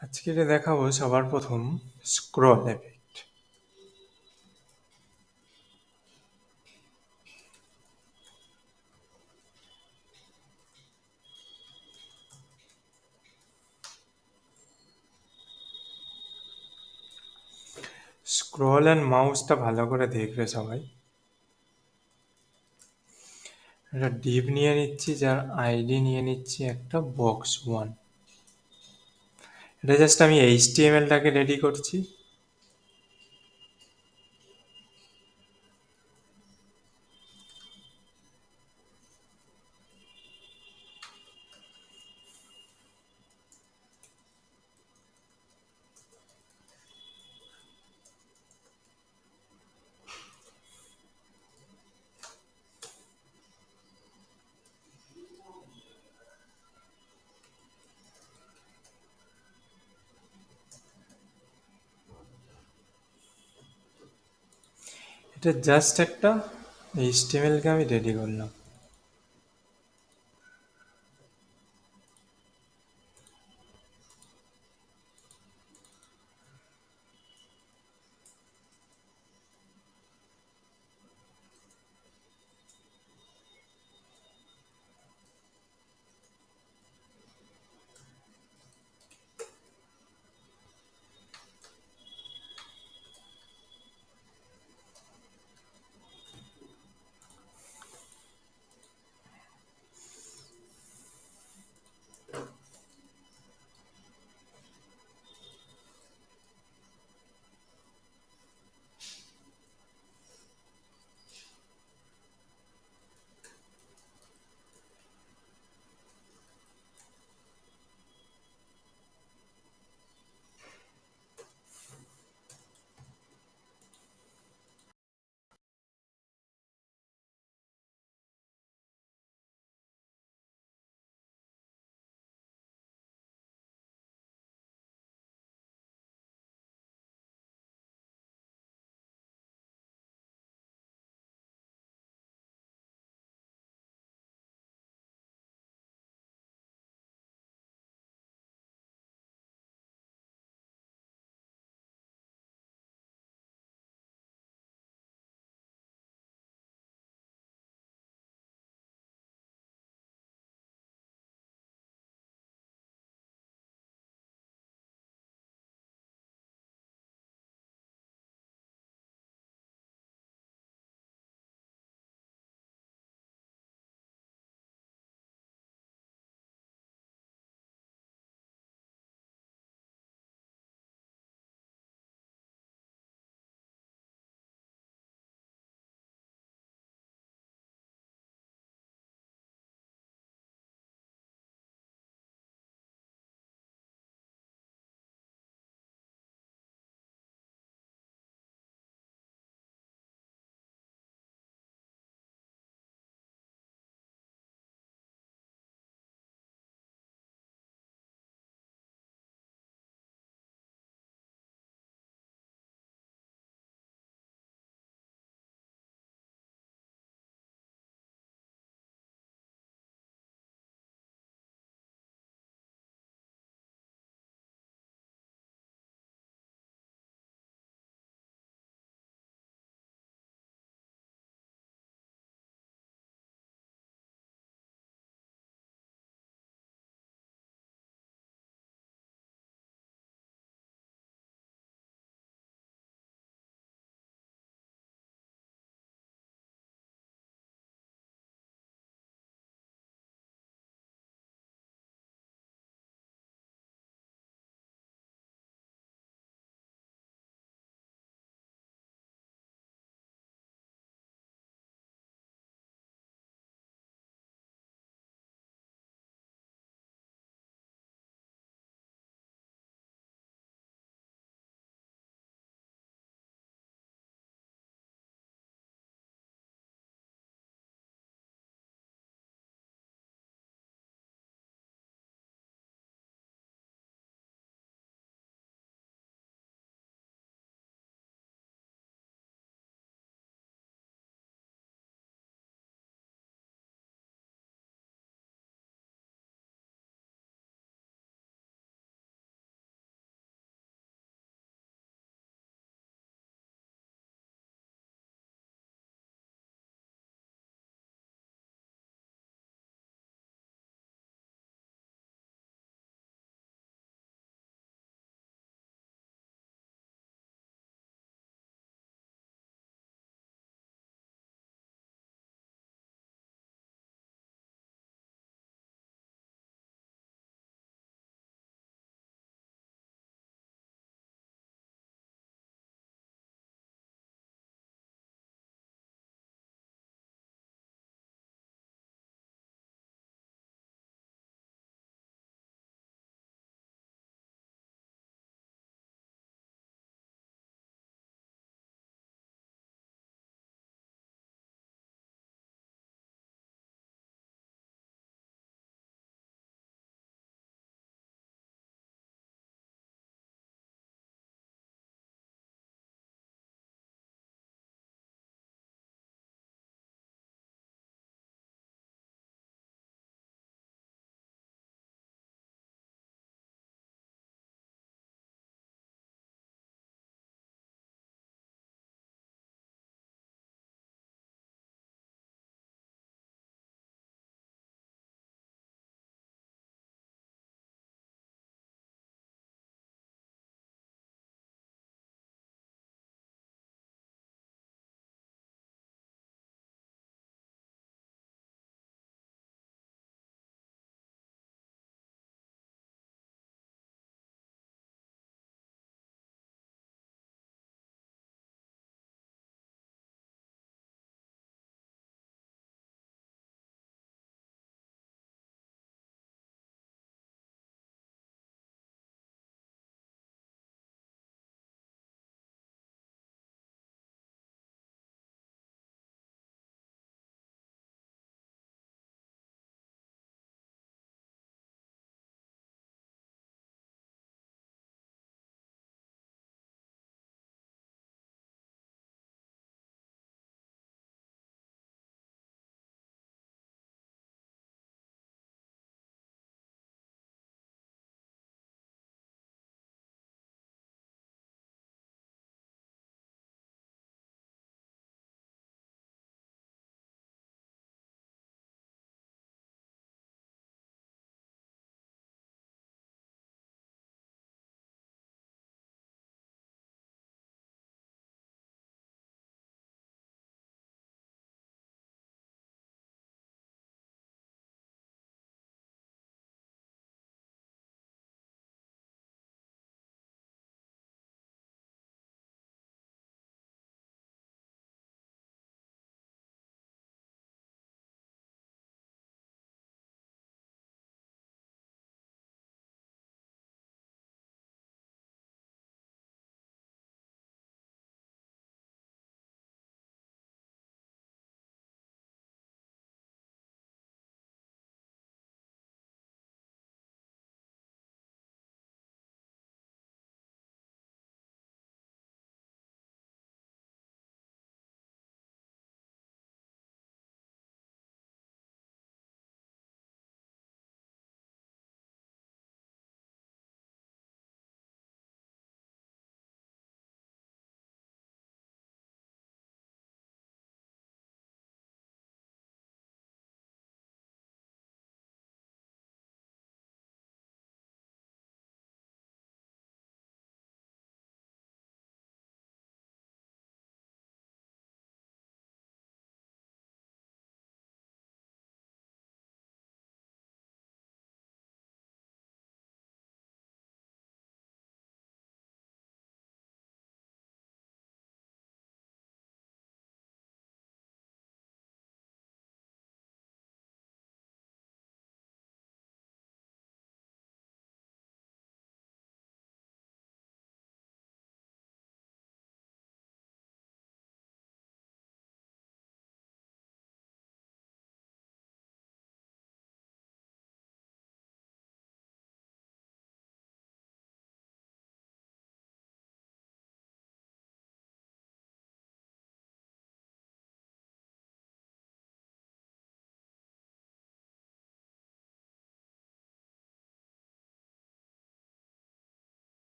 আজকে দেখাবো সবার প্রথম স্ক্রল এফেক্ট। স্ক্রল অ্যান্ড মাউসটা ভালো করে দেখবে সবাই। একটা ডিপ নিয়ে নিচ্ছি, যার আইডি নিয়ে নিচ্ছি একটা box1। এটা জাস্ট আমি HTML-টাকে রেডি করছি। এটা জাস্ট একটা HTML-কে আমি রেডি করলাম।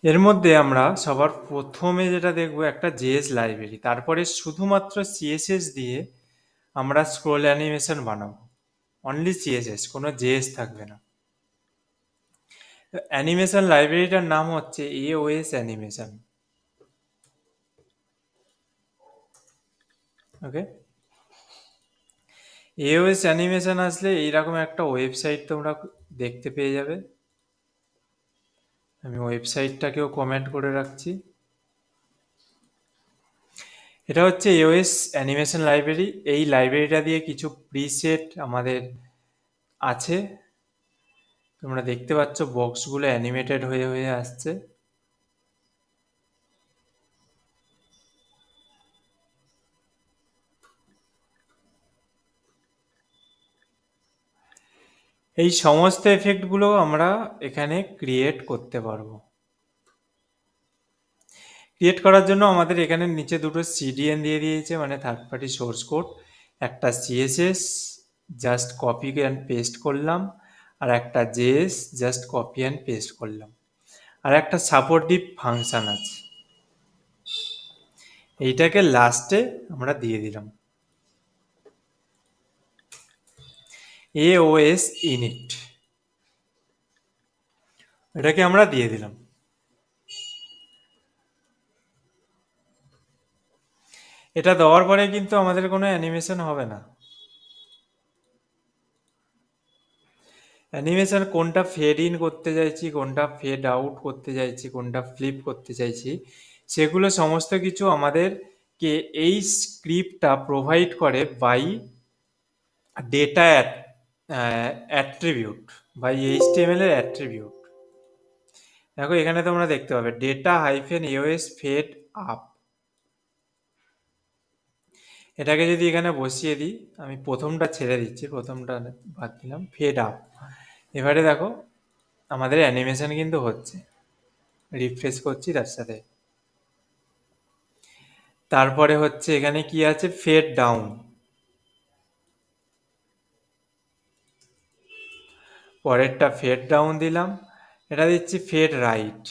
এর মধ্যে আমরা সবার প্রথমে যেটা দেখবো একটা জেএস লাইব্রেরি, তারপরে শুধুমাত্র সিএসএস দিয়ে আমরা স্ক্রোল অ্যানিমেশন বানাবো, অনলি সিএসএস, কোনো জেএস থাকবে না। অ্যানিমেশন লাইব্রেরিটার নাম হচ্ছে এওএস অ্যানিমেশন। ওকে, এওএস অ্যানিমেশন আসলে এইরকম একটা ওয়েবসাইট তোমরা দেখতে পেয়ে যাবে। আমি ওয়েবসাইটটাকেও কমেন্ট করে রাখছি। এটা হচ্ছে এওএস অ্যানিমেশন লাইব্রেরি। এই লাইব্রেরিটা দিয়ে কিছু প্রিসেট আমাদের আছে। তোমরা দেখতে পাচ্ছ বক্সগুলো অ্যানিমেটেড হয়ে হয়ে আসছে। এই সমস্ত এফেক্টগুলো আমরা এখানে ক্রিয়েট করতে পারবো। ক্রিয়েট করার জন্য আমাদের এখানে নিচে দুটো সিডিএন দিয়ে দিয়েছে, মানে থার্ড পার্টি সোর্স কোড। একটা CSS just copy and paste করলাম, আর একটা JS just copy and paste করলাম, আর একটা সাপোর্টিভ ফাংশন আছে, এইটাকে লাস্টে আমরা দিয়ে দিলাম এওএস ইনিট, এটাকে আমরা দিয়ে দিলাম। এটা দেওয়ার পরে কিন্তু আমাদের কোনো অ্যানিমেশন হবে না। অ্যানিমেশন কোনটা ফেড ইন করতে চাইছি, কোনটা ফেড আউট করতে চাইছি, কোনটা ফ্লিপ করতে চাইছি, সেগুলো সমস্ত কিছু আমাদেরকে এই স্ক্রিপ্টটা প্রোভাইড করে by data attribute, by HTML এর অ্যাট্রিবিউট। দেখো এখানে তোমরা দেখতে পাবে data hyphen AOS fade up. এটাকে যদি এখানে বসিয়ে দিই, আমি প্রথমটা ছেড়ে দিচ্ছি, প্রথমটা বাদ দিলাম, ফেড আপ। এবারে দেখো আমাদের অ্যানিমেশন কিন্তু হচ্ছে, রিফ্রেশ করছি তার সাথে। তারপরে হচ্ছে এখানে কি আছে, ফেড ডাউন, পরেরটা ফেড ডাউন দিলাম, এটা দিচ্ছি ফেড রাইট।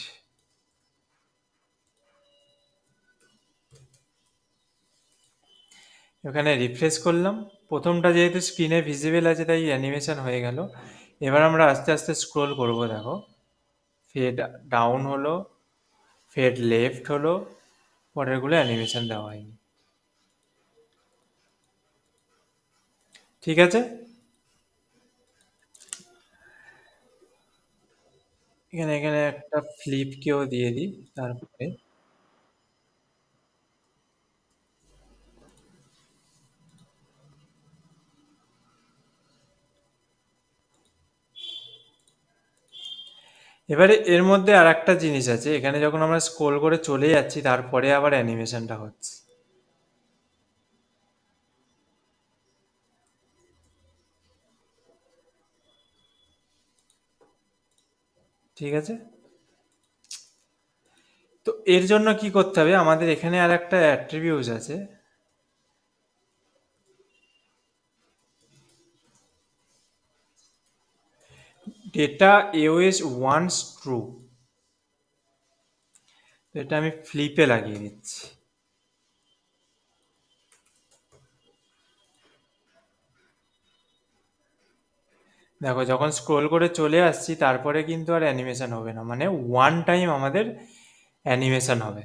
এখানে রিফ্রেশ করলাম, প্রথমটা যেহেতু স্ক্রিনে ভিজিবল আছে তাই অ্যানিমেশন হয়ে গেল। এবার আমরা আস্তে আস্তে স্ক্রোল করব, দেখো ফেড ডাউন হলো, ফেড লেফট হলো, পরেরগুলো অ্যানিমেশন দেওয়া হয়নি। ঠিক আছে, এখানে এখানে একটা ফ্লিপকেও দিয়ে দিই। তারপরে এবারে এর মধ্যে আর একটা জিনিস আছে, এখানে যখন আমরা স্ক্রোল করে চলে যাচ্ছি তারপরে আবার অ্যানিমেশনটা হচ্ছে। ঠিক আছে, তো এর জন্য কি করতে হবে, আমাদের এখানে আর একটা অ্যাট্রিবিউট আছে, ডেটা এওএস ওয়ান্স ট্রু। এটা আমি ফ্লিপে লাগিয়ে দিচ্ছি। দেখো যখন স্ক্রোল করে চলে আসছি তারপরে কিন্তু আর অ্যানিমেশন হবে না, মানে ওয়ান টাইম আমাদের অ্যানিমেশন হবে।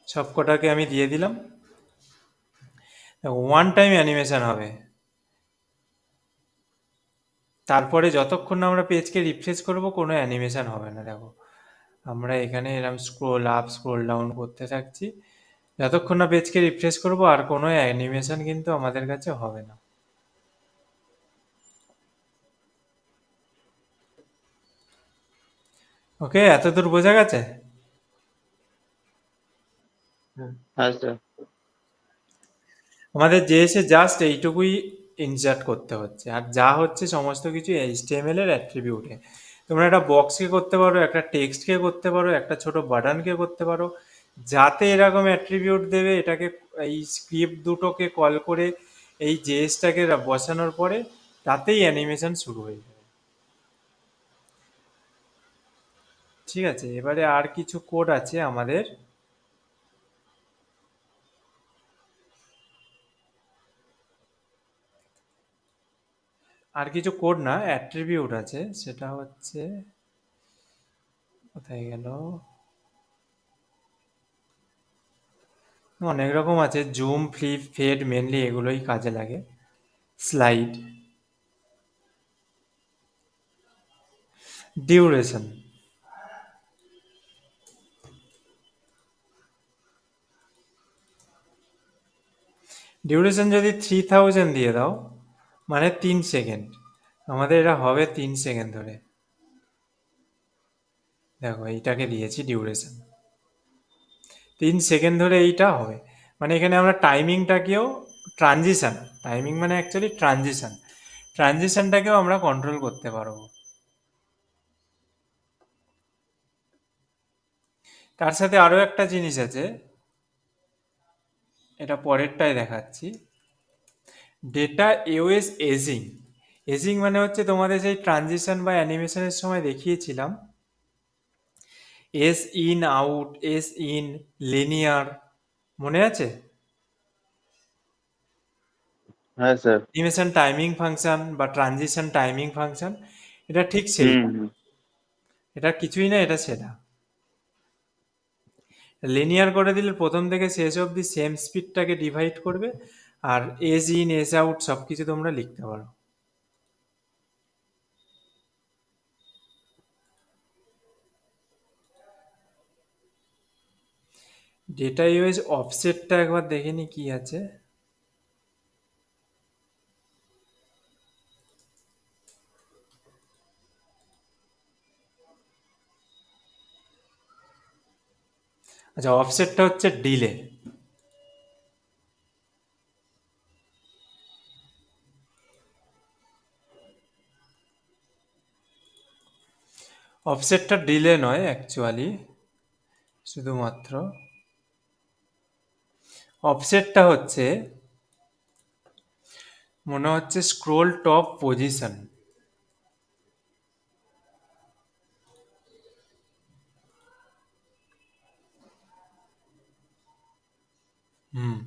সবকটাকে আমি দিয়ে দিলাম, ওয়ান টাইম অ্যানিমেশন হবে। তারপরে যতক্ষণ না আমরা পেজকে রিফ্রেশ করব কোনো অ্যানিমেশন হবে না। দেখো আমরা এখানে এরকম স্ক্রোল আপ স্ক্রোল ডাউন করতে থাকছি, যতক্ষণ না পেজকে রিফ্রেশ করব আর কোনো অ্যানিমেশন কিন্তু আমাদের কাছে হবে না। ওকে, এতদূর বোঝা গেছে? হ্যাঁ স্যার। আমাদের জেএসএ জাস্ট এইটুকুই ইনসার্ট করতে হচ্ছে, আর যা হচ্ছে সমস্ত কিছু এইচটিএমএল এর অ্যাট্রিবিউটে। তোমরা একটা বক্সকে করতে পারো, একটা টেক্সটকে করতে পারো, একটা ছোট বাটনকে করতে পারো, যাতে এরকম অ্যাট্রিবিউট দেবে এটাকে, এই স্ক্রিপ্ট দুটোকে কল করে এই জেএসটাকে বসানোর পরে তাতেই অ্যানিমেশন শুরু হয়ে যাবে। ঠিক আছে, এবারে আর কিছু কোড আছে আমাদের। আর কিছু কোড না, অ্যাট্রিবিউট আছে, সেটা হচ্ছে কোথায় গেল, অনেক রকম আছে, জুম, ফ্লিপ, ফেড, মেনলি এগুলোই কাজে লাগে। স্লাইড, ডিউরেশন, ডিউরেশন যদি 3000 দিয়ে দাও মানে 3 সেকেন্ড, আমাদের এটা হবে 3 সেকেন্ড ধরে। দেখো এইটাকে দিয়েছি ডিউরেশন, 3 সেকেন্ড ধরে এইটা হবে। মানে এখানে আমরা টাইমিংটাকেও, ট্রানজিশন, টাইমিং মানে অ্যাকচুয়ালি ট্রানজিশন, ট্রানজিশনটাকেও আমরা কন্ট্রোল করতে পারবো। তার সাথে আরও একটা জিনিস আছে, এটা পরেরটায় দেখাচ্ছি, ডেটা ইউএস এজিং। এজিং মানে হচ্ছে তোমাদের সেই ট্রানজিশন বা অ্যানিমেশনের সময় দেখিয়েছিলাম, S in out, S in, linear, মনে আছে? হ্যাঁ স্যার। অ্যানিমেশন টাইমিং ফাংশন বা ট্রানজিশন টাইমিং ফাংশন, এটা ঠিক সেই, হুম হুম। এটা কিছুই না, এটা সেটা। লিনিয়ার করে দিলে প্রথম থেকে শেষ অবধি সেম স্পিডটাকে ডিভাইড করবে, আর এজ ইন এজ আউট সব কিছু তোমরা লিখতে পারো। ডেটা ইউএস অফসেটটা একবার দেখে নি কি আছে। আচ্ছা, অফসেটটা হচ্ছে ডিলে। অফসেটটা ডিলে নয় অ্যাকচুয়ালি, শুধুমাত্র অফসেটটা হচ্ছে, মনে হচ্ছে স্ক্রোল টপ পজিশন। হুম,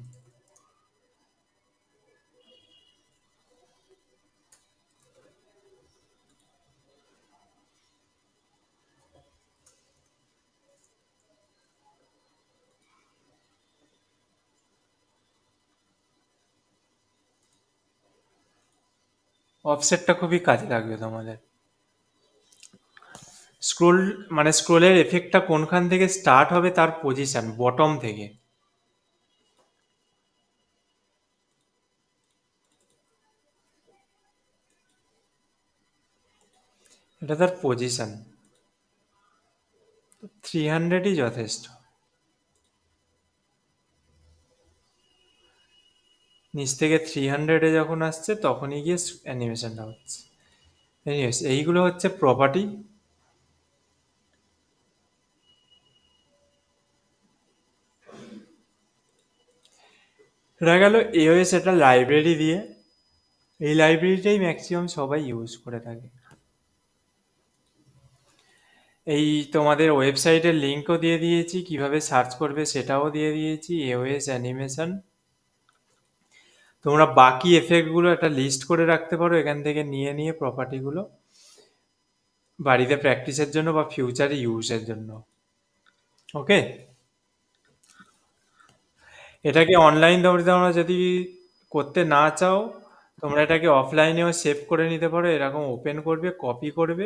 অফসেটটা খুবই কাজে লাগবে তোমাদের। স্ক্রোল মানে স্ক্রোলের এফেক্টটা কোনখান থেকে স্টার্ট হবে তার পজিশন, বটম থেকে। এটা তার পজিশন, 300ই যথেষ্ট। নিচ থেকে 300-এ যখন আসছে তখনই গিয়ে অ্যানিমেশনটা হচ্ছে। এনিওয়েজ, এইগুলো হচ্ছে প্রপার্টি। এটা গেল এওএস, এটা লাইব্রেরি দিয়ে, এই লাইব্রেরিটাই ম্যাক্সিমাম সবাই ইউজ করে থাকে। এই তোমাদের ওয়েবসাইটের লিঙ্কও দিয়ে দিয়েছি, কিভাবে সার্চ করবে সেটাও দিয়ে দিয়েছি, এওএস অ্যানিমেশন। তোমরা বাকি এফেক্টগুলো একটা লিস্ট করে রাখতে পারো এখান থেকে নিয়ে নিয়ে, প্রপার্টিগুলো বাড়িতে প্র্যাকটিসের জন্য বা ফিউচারে ইউজের জন্য। ওকে, এটাকে অনলাইন তোমরা যদি করতে না চাও, তোমরা এটাকে অফলাইনেও সেভ করে নিতে পারো, এরকম ওপেন করবে, কপি করবে,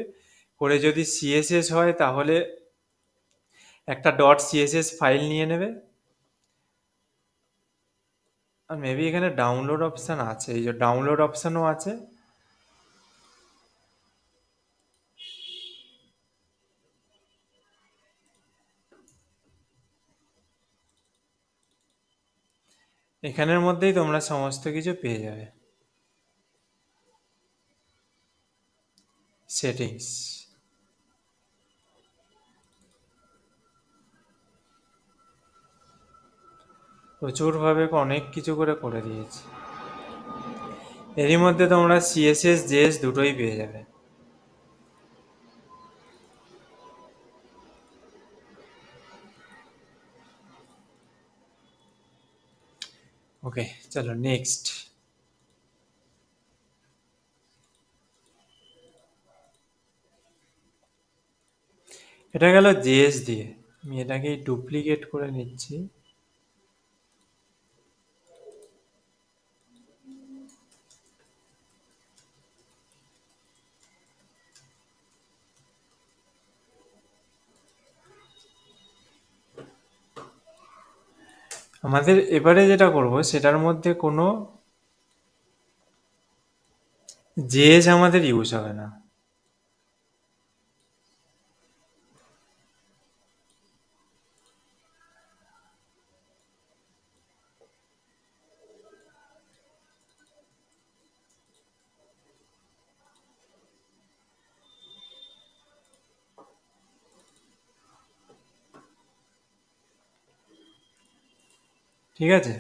করে যদি সিএসএস হয় তাহলে একটা ডট সিএসএস ফাইল নিয়ে নেবে। আর মেবি এখানে ডাউনলোড অপশান আছে, এই যে ডাউনলোড অপশানও আছে। এখানের মধ্যেই তোমরা সমস্ত কিছু পেয়ে যাবে। সেটিংস, প্রচুরভাবে অনেক কিছু করে করে দিয়েছি। এরই মধ্যে তোমরা সিএসএস জেএস দুটোই পেয়ে যাবে। ওকে, চলো নেক্সট। এটা গেল জেএস দিয়ে। আমি এটাকে ডুপ্লিকেট করে নিচ্ছি। আমাদের এবারে যেটা করব সেটার মধ্যে কোনো জেএস আমাদের ইউজ হবে না। ঠিক আছে,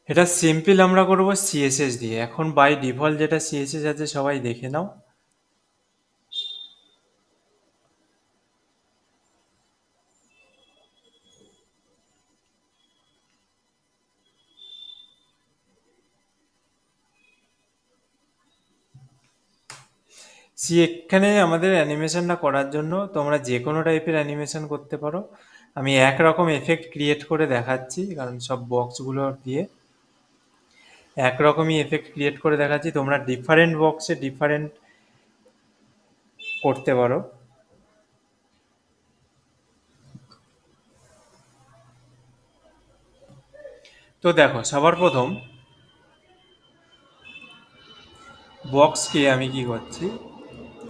এটা সিম্পল আমরা করব সিএসএস দিয়ে। এখন বাই ডিফল্ট যেটা সিএসএস আছে সবাই দেখে নাও। এখানে আমাদের অ্যানিমেশনটা করার জন্য তোমরা যে কোনো টাইপের অ্যানিমেশন করতে পারো। আমি একরকম এফেক্ট ক্রিয়েট করে দেখাচ্ছি, কারণ সব বক্সগুলো দিয়ে একরকমই এফেক্ট ক্রিয়েট করে দেখাচ্ছি। তোমরা ডিফারেন্ট বক্সে ডিফারেন্ট করতে পারো। তো দেখো, সবার প্রথম বক্সকে আমি কি করছি,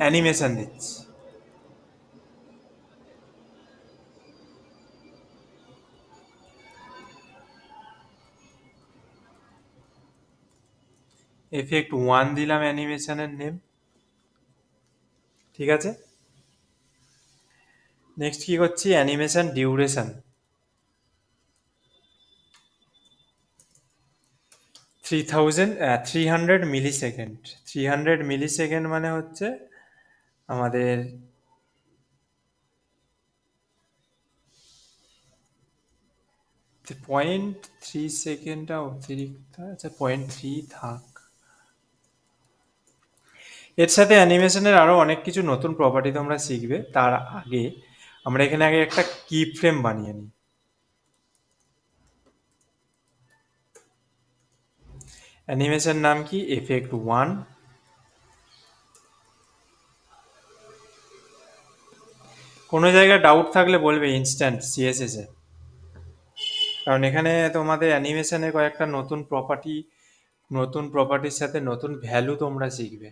অ্যানিমেশন দিচ্ছি। এফেক্ট 1 দিলাম অ্যানিমেশনের নেম। ঠিক আছে, নেক্সট কি করছি, অ্যানিমেশন ডিউরেশন 300 মিলি সেকেন্ড। 300 মিলি সেকেন্ড মানে হচ্ছে আমাদের 0.3 সেকেন্ডটা অতিরিক্ত, আচ্ছা 0.3 থাক। এর সাথে অ্যানিমেশনের আরও অনেক কিছু নতুন প্রপার্টি তোমরা শিখবে। তার আগে আমরা এখানে আগে একটা কি ফ্রেম বানিয়ে নিই। অ্যানিমেশন নাম কি, এফেক্ট 1। কোনো জায়গায় ডাউট থাকলে বলবে ইনস্ট্যান্ট সিএসএস এ, কারণ এখানে তোমাদের অ্যানিমেশনের কয়েকটা নতুন প্রপার্টির সাথে নতুন ভ্যালু তোমরা শিখবে।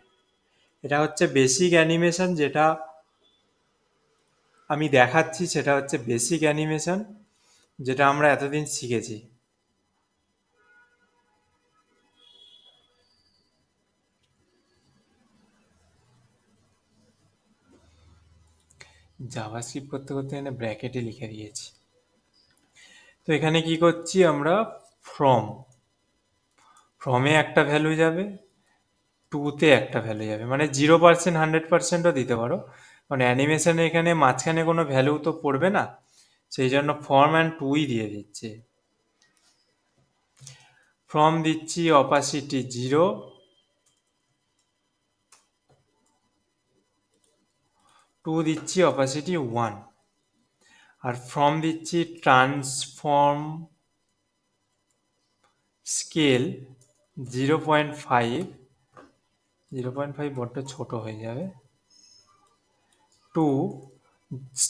এটা হচ্ছে বেসিক অ্যানিমেশন, যেটা আমি দেখাচ্ছি সেটা হচ্ছে বেসিক অ্যানিমেশন, যেটা আমরা এতদিন শিখেছি। জাভাস্ক্রিপ্ট করতে করতে এখানে ব্র্যাকেটে লিখে দিয়েছি। তো এখানে কি করছি আমরা, ফ্রম ফ্রমে একটা ভ্যালু যাবে, টুতে একটা ভ্যালু যাবে, মানে 0%, 100%ও দিতে পারো। মানে অ্যানিমেশনে এখানে মাঝখানে কোনো ভ্যালু তো পড়বে না, সেই জন্য ফর্ম অ্যান্ড টুই দিয়ে দিচ্ছে। ফ্রম দিচ্ছি অপাসিটি 0, টু দিচ্ছি অপাসিটি 1, আর ফ্রম দিচ্ছি ট্রান্সফর্ম স্কেল 0.5। 0.5 বড্ড ছোট হয়ে যাবে। To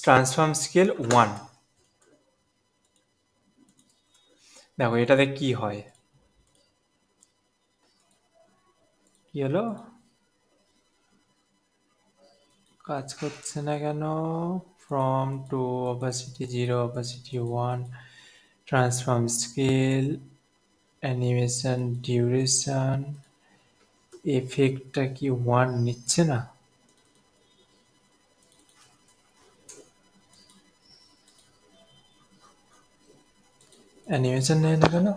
transform scale 1। দেখো এটাতে কি হয়, কি হলো, কাজ করছে না কেন। From to opacity 0, opacity 1, transform scale, animation duration, এফেক্টটা কি 1 নিচ্ছে না। অ্যানিমেশন নেয় না কেন,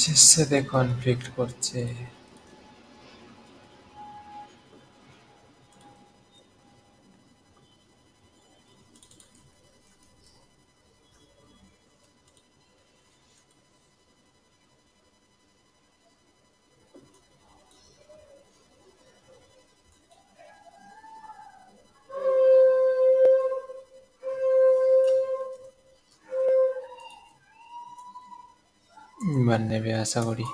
শেষে কনফ্লিক্ট করছে। এবার নেবে আশা করি।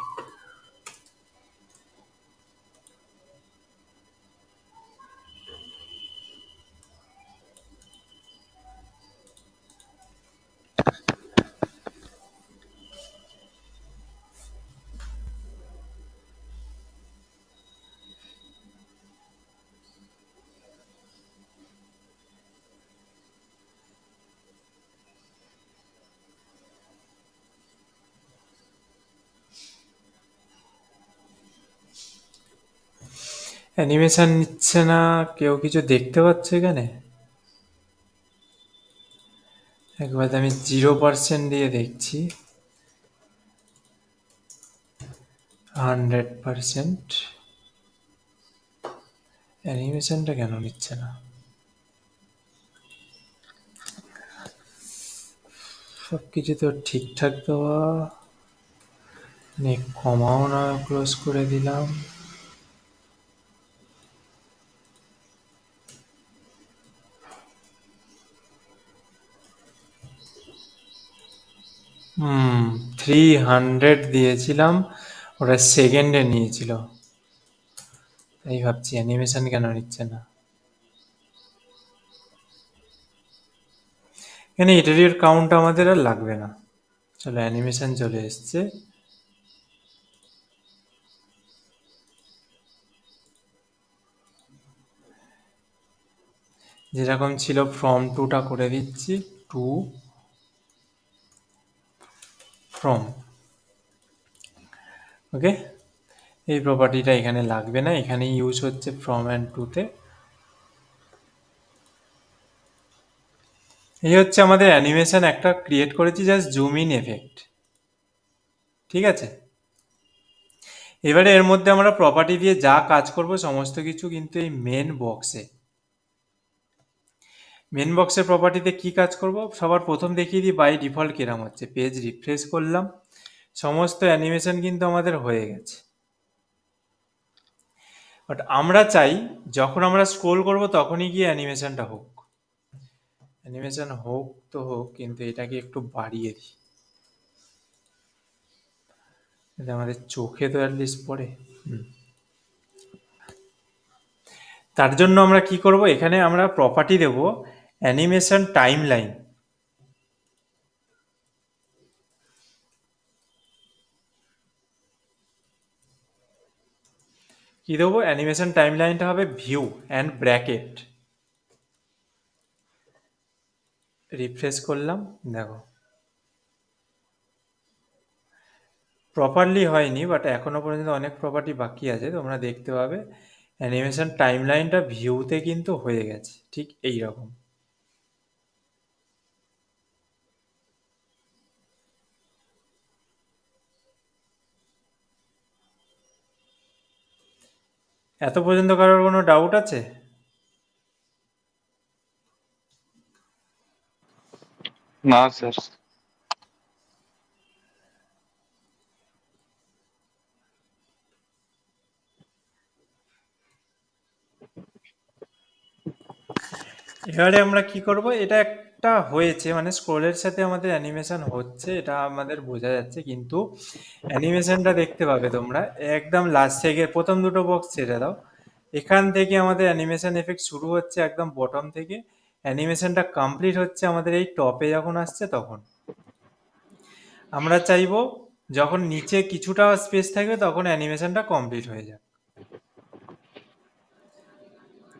অ্যানিমেশন নিচ্ছে না। কেউ কিছু দেখতে পাচ্ছে এখানে? একবার আমি 0% দিয়ে দেখছি। 100%। অ্যানিমেশনটা কেন নিচ্ছে না? সবকিছু তো ঠিকঠাক দেওয়া। কমাও না, ক্লোজ করে দিলাম। হুম, 300 দিয়েছিলাম, ওটা সেকেন্ডে নিয়েছিল। তাই ভাবছি অ্যানিমেশন কেন নিচ্ছে না। এখানে ইটারেটিভ কাউন্ট আমাদের আর লাগবে না। চলো, অ্যানিমেশন চলে এসছে। যেরকম ছিল ফ্রম টুটা করে দিচ্ছি, টু ফ্রম। ওকে, এই প্রপার্টিটা এখানে লাগবে না, এখানে ইউজ হচ্ছে ফ্রম অ্যান্ড টুতে। এই হচ্ছে আমাদের অ্যানিমেশন একটা ক্রিয়েট করেছি, জাস্ট জুম ইন এফেক্ট। ঠিক আছে, এবারে এর মধ্যে আমরা প্রপার্টি দিয়ে যা কাজ করব সমস্ত কিছু কিন্তু এই মেন বক্সে। মেন বক্সের প্রপার্টিতে কি কাজ করব, সবার প্রথম দেখিয়ে দিই বাই ডিফল্ট কিরম হচ্ছে। পেজ রিফ্রেশ করলাম, সমস্ত অ্যানিমেশন কিন্তু আমাদের হয়ে গেছে। বাট আমরা চাই যখন আমরা স্ক্রোল করব তখনই গিয়ে অ্যানিমেশনটা হোক। অ্যানিমেশন হোক তো হোক, কিন্তু এটাকে একটু বাড়িয়ে দিই, এটা আমাদের চোখে তো অ্যাটলিস্ট পড়ে। তার জন্য আমরা কি করব, এখানে আমরা প্রপার্টি দেব অ্যানিমেশন টাইমলাইন। কি দেবো, অ্যানিমেশন টাইমলাইনটা হবে ভিউ অ্যান্ড ব্র্যাকেট। রিফ্রেশ করলাম, দেখো প্রপারলি হয়নি, বাট এখনো পর্যন্ত অনেক প্রপার্টি বাকি আছে, তোমরা দেখতে পাবে অ্যানিমেশন টাইমলাইনটা ভিউতে কিন্তু হয়ে গেছে ঠিক এই রকম। এত পর্যন্ত কারোর কোনো ডাউট আছে? না স্যার। এবারে আমরা কি করব, এটা একটা হয়েছে মানে স্ক্রোলের সাথে আমাদের অ্যানিমেশন হচ্ছে, এটা আমাদের বোঝা যাচ্ছে, কিন্তু অ্যানিমেশনটা দেখতে পাবে তোমরা একদম লাস্ট থেকে। প্রথম দুটো বক্স ছেড়ে দাও, এখান থেকে আমাদের অ্যানিমেশন এফেক্ট শুরু হচ্ছে একদম বটম থেকে, অ্যানিমেশনটা কমপ্লিট হচ্ছে আমাদের এই টপে যখন আসছে তখন। আমরা চাইবো যখন নিচে কিছুটা স্পেস থাকবে তখন অ্যানিমেশনটা কমপ্লিট হয়ে যাক,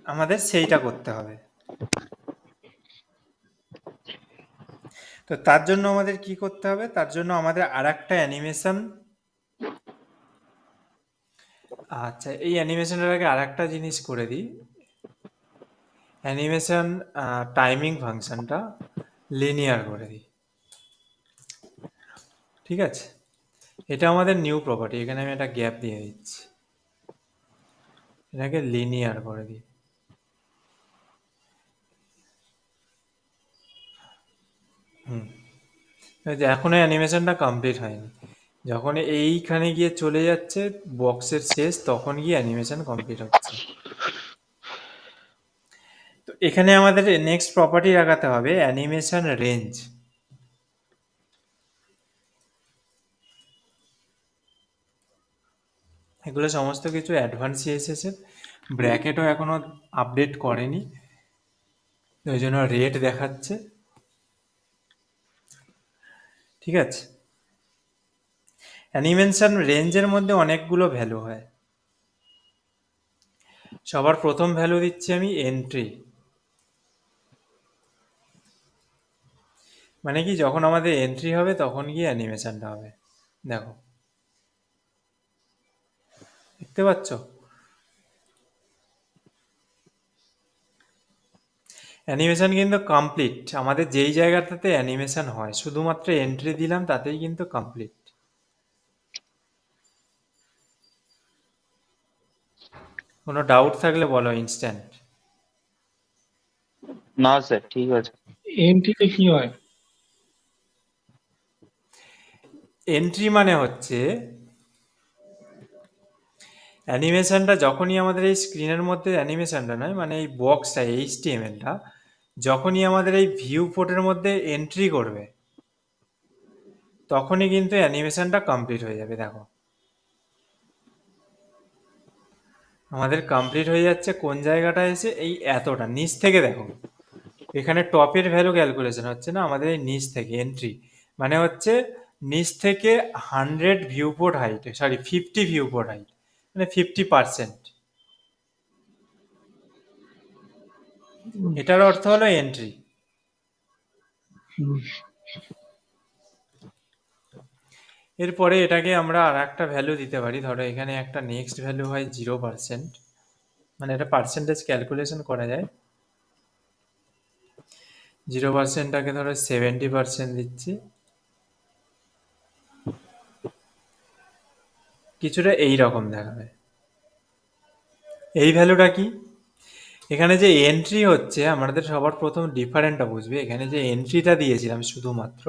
আমাদের সেইটা করতে হবে। তো তার জন্য আমাদের কি করতে হবে, তার জন্য আমাদের আর একটা অ্যানিমেশন, আচ্ছা এই অ্যানিমেশনের আগে আর একটা জিনিস করে দিই। অ্যানিমেশন টাইমিং ফাংশনটা লিনিয়ার করে দিই। ঠিক আছে, এটা আমাদের নিউ প্রপার্টি, এখানে আমি একটা গ্যাপ দিয়ে দিচ্ছি, এটাকে লিনিয়ার করে দিই। এই যে এখনো অ্যানিমেশনটা কমপ্লিট হয়নি, যখন এইখানে গিয়ে চলে যাচ্ছে বক্সের শেষ, তখন গিয়ে অ্যানিমেশন কমপ্লিট হচ্ছে। তো এখানে আমাদের নেক্সট প্রপার্টি লাগাতে হবে অ্যানিমেশন রেঞ্জ। এগুলো সমস্ত কিছু অ্যাডভান্স সিএসএস এর, ব্র্যাকেটও এখনো আপডেট করেনি, ওই জন্য রেট দেখাচ্ছে। ঠিক আছে, অ্যানিমেশন রেঞ্জের মধ্যে অনেকগুলো ভ্যালু হয়। সবার প্রথম ভ্যালু দিচ্ছি আমি এন্ট্রি, মানে কি যখন আমাদের এন্ট্রি হবে তখন গিয়ে অ্যানিমেশনটা হবে। দেখো, দেখতে পাচ্ছ? অ্যানিমেশন কিন্তু কমপ্লিট, আমাদের যেই জায়গাটাতে অ্যানিমেশন হয় শুধুমাত্র এন্ট্রি দিলাম তাতেই কিন্তু কমপ্লিট। কোনো ডাউট থাকলে বলো ইনস্ট্যান্ট। না স্যার, ঠিক আছে। এন্ট্রিতে কি হয়? এন্ট্রি মানে হচ্ছে অ্যানিমেশনটা যখনই আমাদের এই স্ক্রিনের মধ্যে অ্যানিমেশনটা নয়, মানে এই বক্সটা এইচটিএমএলটা যখনই আমাদের এই ভিউ পোর্টের মধ্যে এন্ট্রি করবে তখনই কিন্তু অ্যানিমেশনটা কমপ্লিট হয়ে যাবে। দেখো, আমাদের কমপ্লিট হয়ে যাচ্ছে কোন জায়গাটা এসে, এই এতটা নিচ থেকে। দেখো, এখানে টপের ভ্যালু ক্যালকুলেশন হচ্ছে না, আমাদের এই নিচ থেকে এন্ট্রি মানে হচ্ছে নিচ থেকে 100 view port height, sorry 50 view port height, মানে 50%। এটার অর্থ হলো এন্ট্রি। এরপরে এটাকে আমরা আর একটা ভ্যালু দিতে পারি, ধরো এখানে একটা নেক্সট ভ্যালু হয় 0%, মানে এটা পার্সেন্টেজ ক্যালকুলেশন করা যায়। 0%টাকে ধরো 70% দিচ্ছি, কিছুটা এই রকম দেখাবে। এই ভ্যালুটা কি, এখানে যে এন্ট্রি হচ্ছে আমাদের সবার প্রথম ডিফারেন্টটা বুঝবে। এখানে যে এন্ট্রিটা দিয়েছিলাম শুধুমাত্র,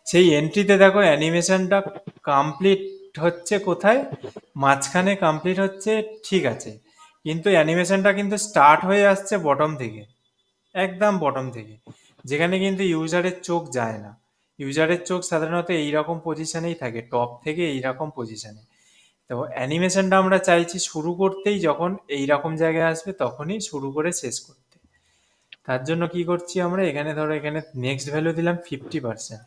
সেই এন্ট্রিতে দেখো অ্যানিমেশনটা কমপ্লিট হচ্ছে কোথায়, মাঝখানে কমপ্লিট হচ্ছে, ঠিক আছে, কিন্তু অ্যানিমেশনটা কিন্তু স্টার্ট হয়ে আসছে বটম থেকে, একদম বটম থেকে, যেখানে কিন্তু ইউজারের চোখ যায় না। ইউজারের চোখ সাধারণত এইরকম পজিশনেই থাকে, টপ থেকে এইরকম পজিশনে। তো অ্যানিমেশনটা আমরা চাইছি শুরু করতেই যখন এইরকম জায়গায় আসবে তখনই শুরু করে শেষ করতে। তার জন্য কি করছি আমরা, এখানে ধরো এখানে নেক্সট ভ্যালু দিলাম 50%।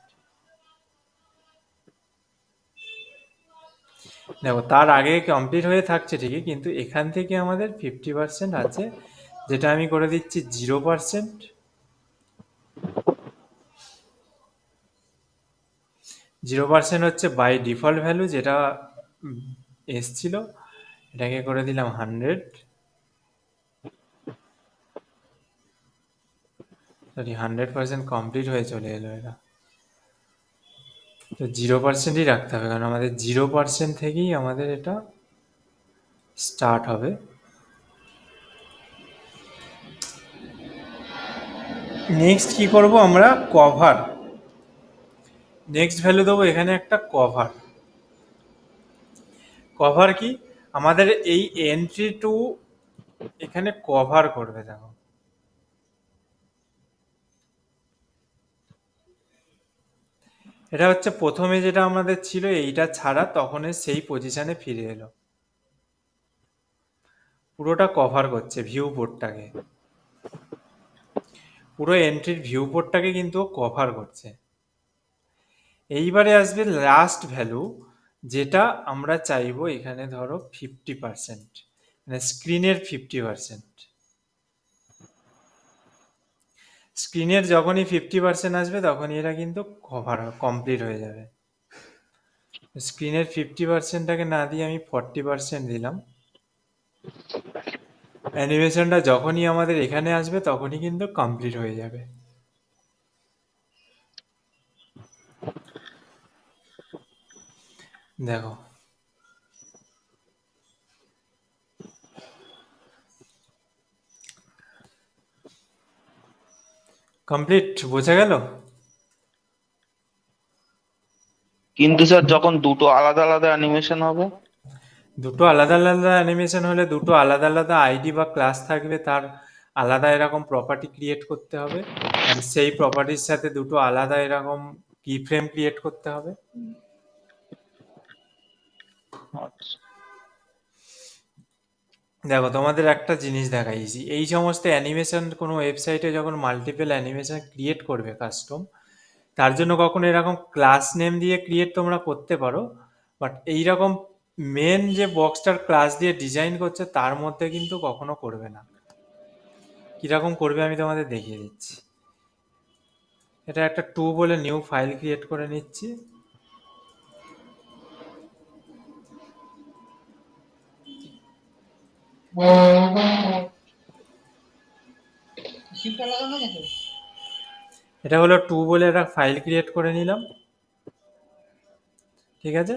দেখো, তার আগে কমপ্লিট হয়ে থাকছে ঠিকই, কিন্তু এখান থেকে আমাদের 50% আছে, যেটা আমি করে দিচ্ছি 0%। 0% হচ্ছে বাই ডিফল্ট ভ্যালু যেটা এসছিল, এটাকে করে দিলাম 100, সরি 100% কমপ্লিট হয়ে চলে এলো এটা। তো 0%ই রাখতে হবে, কারণ আমাদের 0% থেকেই আমাদের এটা স্টার্ট হবে। নেক্সট কি করব আমরা, কভার। নেক্সট ভ্যালু দেবো এখানে একটা কভার। কভার কি, আমাদের এই এন্ট্রি টু এখানে কভার করবে। দেখো, এটা হচ্ছে প্রথমে যেটা আমাদের ছিল এইটা ছাড়া, তখন সেই পজিশনে ফিরে এলো, পুরোটা কভার করছে ভিউ পোর্টটাকে, পুরো এন্ট্রির ভিউ পোর্টটাকে কিন্তু কভার করছে। এইবারে আসবে লাস্ট ভ্যালু, যেটা আমরা চাইবো এখানে ধরো 50%, মানে স্ক্রিনের 50%। স্ক্রিনের যখনই 50% আসবে তখনই এটা কিন্তু কভার কমপ্লিট হয়ে যাবে। স্ক্রিনের 50%টাকে না দিয়ে আমি 40% দিলাম। অ্যানিমেশনটা যখনই আমাদের এখানে আসবে তখনই কিন্তু কমপ্লিট হয়ে যাবে। দেখো, কমপ্লিট, বোঝা গেল? কিন্তু স্যার যখন দুটো আলাদা আলাদা অ্যানিমেশন হবে? দুটো আলাদা আলাদা অ্যানিমেশন হলে দুটো আলাদা আলাদা আইডি বা ক্লাস থাকবে, তার আলাদা এরকম প্রপার্টি ক্রিয়েট করতে হবে, অ্যান্ড সেই প্রপার্টির সাথে দুটো আলাদা এরকম কি ফ্রেম ক্রিয়েট করতে হবে। আচ্ছা। দেখো, তোমাদের একটা জিনিস দেখাইছি, এই সমস্ত অ্যানিমেশন কোনো ওয়েবসাইটে যখন মাল্টিপল অ্যানিমেশন ক্রিয়েট করবে কাস্টম, তার জন্য কখনো এরকম ক্লাস নেম দিয়ে ক্রিয়েট তোমরা করতে পারো, বাট এইরকম মেন যে বক্সটার ক্লাস দিয়ে ডিজাইন করছে তার মধ্যে কিন্তু কখনো করবে না। কিরকম করবে আমি তোমাদের দেখিয়ে দিচ্ছি। এটা একটা টু বলে নিউ ফাইল ক্রিয়েট করে নিচ্ছি। এটা হলো টু বলে একটা ফাইল ক্রিয়েট করে নিলাম, ঠিক আছে।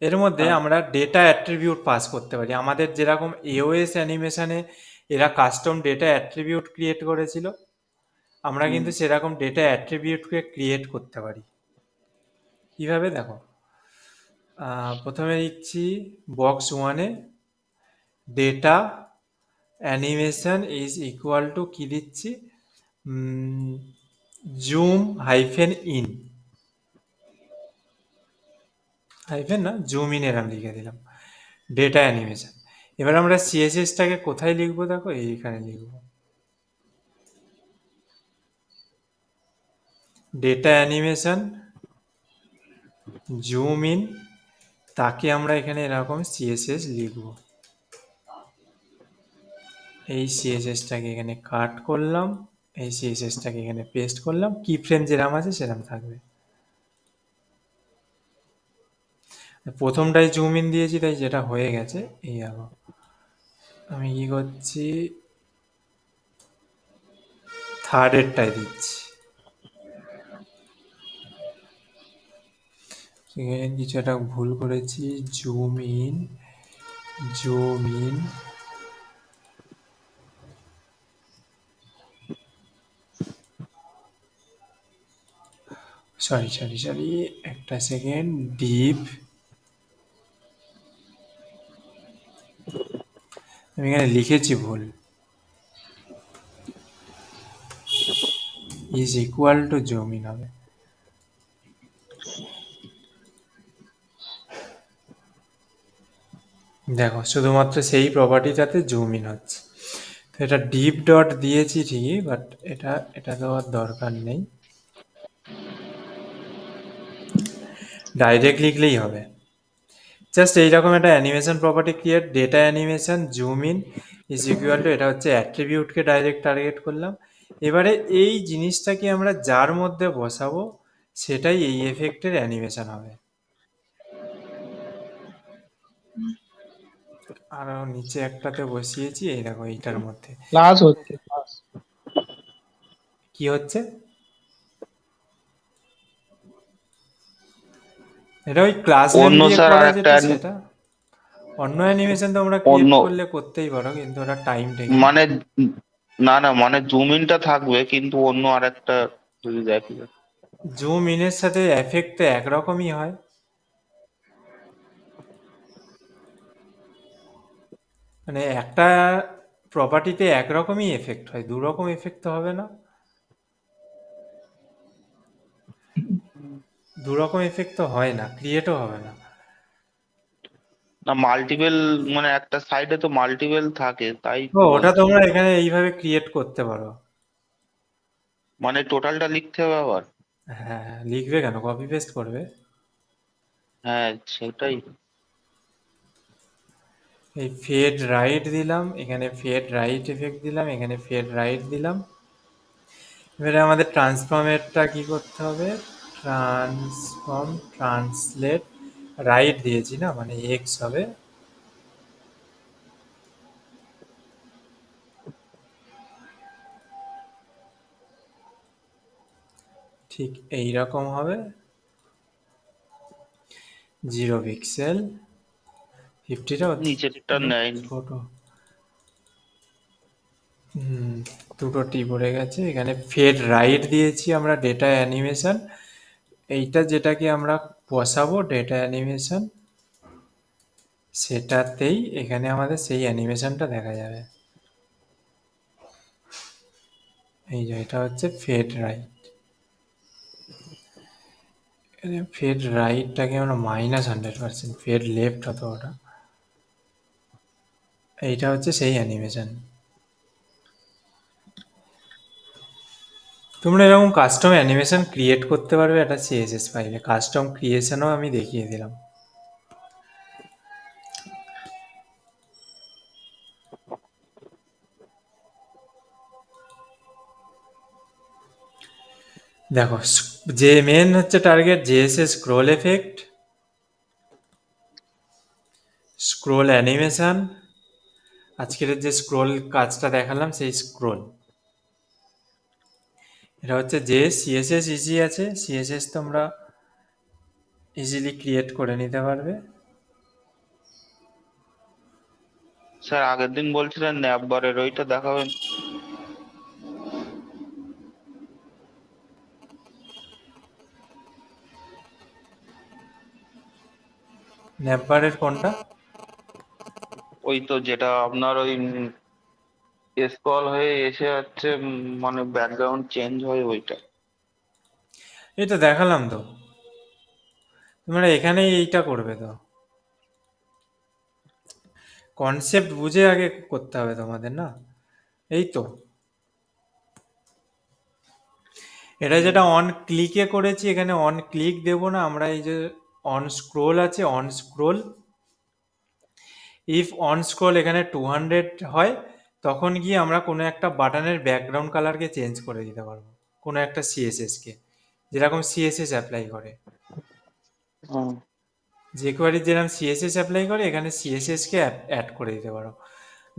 এর মধ্যে হ্যাঁ। আমরা ডেটা অ্যাট্রিবিউট পাস করতে পারি, আমাদের যেরকম এওএস অ্যানিমেশনে এরা কাস্টম ডেটা অ্যাট্রিবিউট ক্রিয়েট করেছিল, আমরা হুম। কিন্তু সেরকম ডেটা অ্যাট্রিবিউটকে ক্রিয়েট করতে পারি। কিভাবে দেখো, প্রথমে লিখছি বক্স ওয়ানে data animation is equal to কি দিচ্ছি, জুম হাইফেন ইন, হাইফেন না, জুম ইন এরম লিখে দিলাম ডেটা অ্যানিমেশন। এবার আমরা সিএসএসটাকে কোথায় লিখবো, দেখো এইখানে লিখবো ডেটা অ্যানিমেশন জুম ইন, তাকে আমরা এখানে এরকম সিএসএস লিখবো। এই সিএসএসটাকে এখানে কাট করলাম, এই সিএসএসটাকে এখানে পেস্ট করলাম, কি ফ্রেম যেরকম আছে সেরকম থাকবে। প্রথমটাই জুম ইন দিয়েছি তাই যেটা হয়ে গেছে, এই দেখো আমি কি করছি, থার্ডেরটাই দিচ্ছি। এখানে কিছু একটা ভুল করেছি, zoom in, zoom in, sorry sorry sorry, একটা সেকেন্ড, ডিপ, আমি এখানে লিখেছি ভুল, is equal to zoom in হবে। দেখো, শুধুমাত্র সেই প্রপার্টিটাতে জুম ইন হচ্ছে। তো এটা ডিপ ডট দিয়েছি ঠিকই, বাট এটা এটা দেওয়ার দরকার নেই, ডাইরেক্ট লিখলেই হবে। জাস্ট এইরকম একটা animation property create, data animation zoom in is equal to, এটা হচ্ছে অ্যাট্রিবিউটকে ডাইরেক্ট টার্গেট করলাম। এবারে এই জিনিসটাকে আমরা যার মধ্যে বসাবো সেটাই এই এফেক্টের অ্যানিমেশন হবে। আরো নিচে একটাতে বসিয়েছি, এই দেখো এইটার মধ্যে ক্লাস হচ্ছে ক্লাস। কি হচ্ছে, এটা ওই ক্লাস নেম অন্য দিয়ে স্যার আর করা একটা যেটা সেটা। অন্য অ্যানিমেশন তোমরা অন্য ক্রিয়েট করলে করতেই পারো, কিন্তু ওটা টাইম টেকে। মানে, না না মানে জুম ইনটা থাকবে কিন্তু অন্য আর একটা যদি দেখি। জুম ইনের সাথে এফেক্ট তো একরকমই হয়, মানে একটা প্রপার্টিতে একরকমই এফেক্ট হয়, দু রকম এফেক্ট তো হবে না, দু রকম এফেক্ট তো হয় না, ক্রিয়েটও হবে না। না মাল্টিপল, মানে একটা সাইডে তো মাল্টিপল থাকে তাই তো ওটা বলছি। তোমরা এখানে এইভাবে ক্রিয়েট করতে পারো। মানে টোটালটা লিখতে হবে আবার? হ্যাঁ, লিখবে কেন, কপি পেস্ট করবে। হ্যাঁ সেটাই। এই ফেড রাইট দিলাম, এখানে ফেড রাইট এফেক্ট দিলাম, এখানে ফেড রাইট দিলাম। এবারে আমাদের ট্রান্সফর্মেরটা কি করতে হবে, ট্রান্সফর্ম ট্রান্সলেট রাইট দিয়েছি না, মানে এক্স হবে, ঠিক এই রকম হবে। 0 পিক্সেল, 50টা নিচেরটা নেয়নি। ফটো। হুম, দুটো টি পড়ে গেছে। এখানে ফেড রাইট দিয়েছি আমরা ডেটা অ্যানিমেশন, এইটা যেটাকে আমরা বসাবো ডেটা অ্যানিমেশন, সেটাতেই এখানে আমাদের সেই অ্যানিমেশনটা দেখা যাবে। এই যে এটা হচ্ছে ফেড রাইট। ফেড রাইটটাকে আমরা -100%, ফেড লেফট হতো ওটা। এইটা হচ্ছে সেই অ্যানিমেশন। তোমরা এরকম কাস্টম অ্যানিমেশন ক্রিয়েট করতে পারবে একটা সিএসএস ফাইলে। কাস্টম ক্রিয়েশনও আমি দেখিয়ে দিলাম। দেখো, যে মেন হচ্ছে target JSS scroll effect, scroll animation, আজকের যে স্ক্রোল কাজটা দেখালাম সেই স্ক্রোল। এটা হচ্ছে যে সিএসএস ইজি আছে, সিএসএস তোমরা ইজিলি ক্রিয়েট করে নিতে পারবে। স্যার আগের দিন বলছিলেন ন্যাপবারের ওইটা দেখাবেন। ন্যাপবারের কোনটা? ওই তো যেটা আপনার ওই স্ক্রল হয়ে এসে যাচ্ছে, মানে ব্যাকগ্রাউন্ড চেঞ্জ হয় ওইটা। এই তো দেখালাম তো, তোমরা এখানেই এইটা করবে তো। কনসেপ্ট বুঝে আগে করতে হবে তোমাদের, না? এই তো, এটা হুম। যেটা অন ক্লিকে করেছি, এখানে অন ক্লিক দেবো না আমরা। এই যে অন স্ক্রোল আছে, on scroll, if and scroll এখানে 200 হয়, তখন গিয়ে আমরা কোনো একটা বাটনের ব্যাকগ্রাউন্ড কালারকে চেঞ্জ করে দিতে পারবো, কোনো একটা সিএসএসকে, যেরকম সিএসএস অ্যাপ্লাই করে। হুম। যে কোয়ারি যেরকম সিএসএস অ্যাপ্লাই করে, এখানে সিএসএসকে অ্যাড করে দিতে পারো।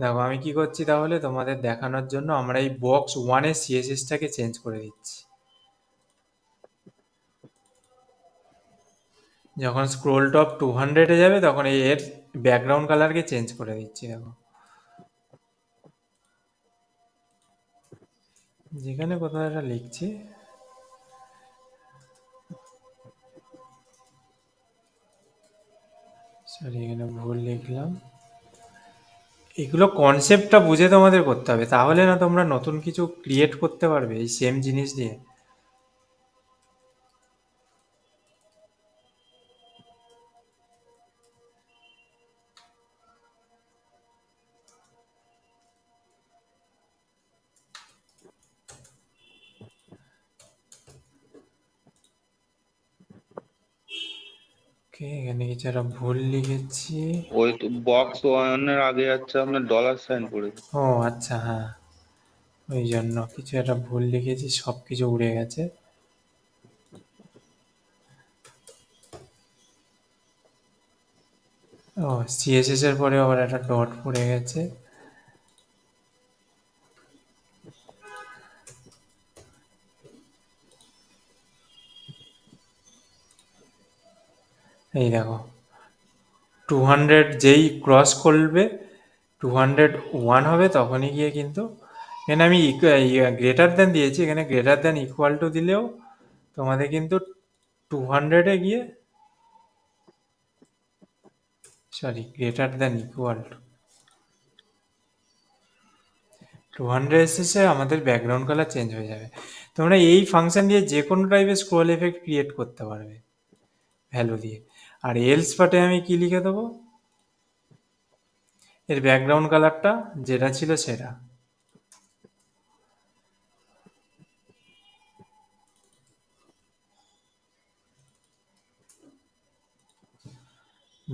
দেখো আমি কি করছি তাহলে তোমাদের দেখানোর জন্য, আমরা এই বক্স ওয়ানের সিএসএসটাকে চেঞ্জ করে দিচ্ছি। যখন স্ক্রোল টপ 200-এ যাবে তখন এর ব্যাকগ্রাউন্ড কালারকে চেঞ্জ করে দিচ্ছি। দেখো যেখানে কোথাও একটা লিখছি, সরি এখানে ভুল লিখলাম। এগুলো কনসেপ্টটা বুঝে তোমাদের করতে হবে, তাহলে না তোমরা নতুন কিছু ক্রিয়েট করতে পারবে এই সেম জিনিস দিয়ে। ওকে, এখানে কিছু একটা ভুল লিখেছি। ওই তো বক্স ওয়ানের আগে যাচ্ছে আপনার ডলার সাইন পড়ে। ও আচ্ছা, হ্যাঁ, ওই জন্য কিছু একটা ভুল লিখেছি, সব কিছু উড়ে গেছে। ও, সিএসএস এর পরে আবার একটা ডট পড়ে গেছে। এই দেখো, 200 যেই ক্রস করবে, 201 হবে, তখনই গিয়ে কিন্তু এখানে আমি গ্রেটার দেন দিয়েছি, এখানে গ্রেটার দেন ইকুয়াল টু দিলেও তোমাদের কিন্তু 200-এ গিয়ে, sorry greater than equal to 200 এসেছে, আমাদের ব্যাকগ্রাউন্ড কালার চেঞ্জ হয়ে যাবে। তোমরা এই ফাংশন দিয়ে যে কোনো টাইপের স্ক্রোল এফেক্ট ক্রিয়েট করতে পারবে ভ্যালু দিয়ে। আর এলস পার্টে আমি কি লিখে দেবো, এর ব্যাকগ্রাউন্ড কালারটা যেটা ছিল সেটা।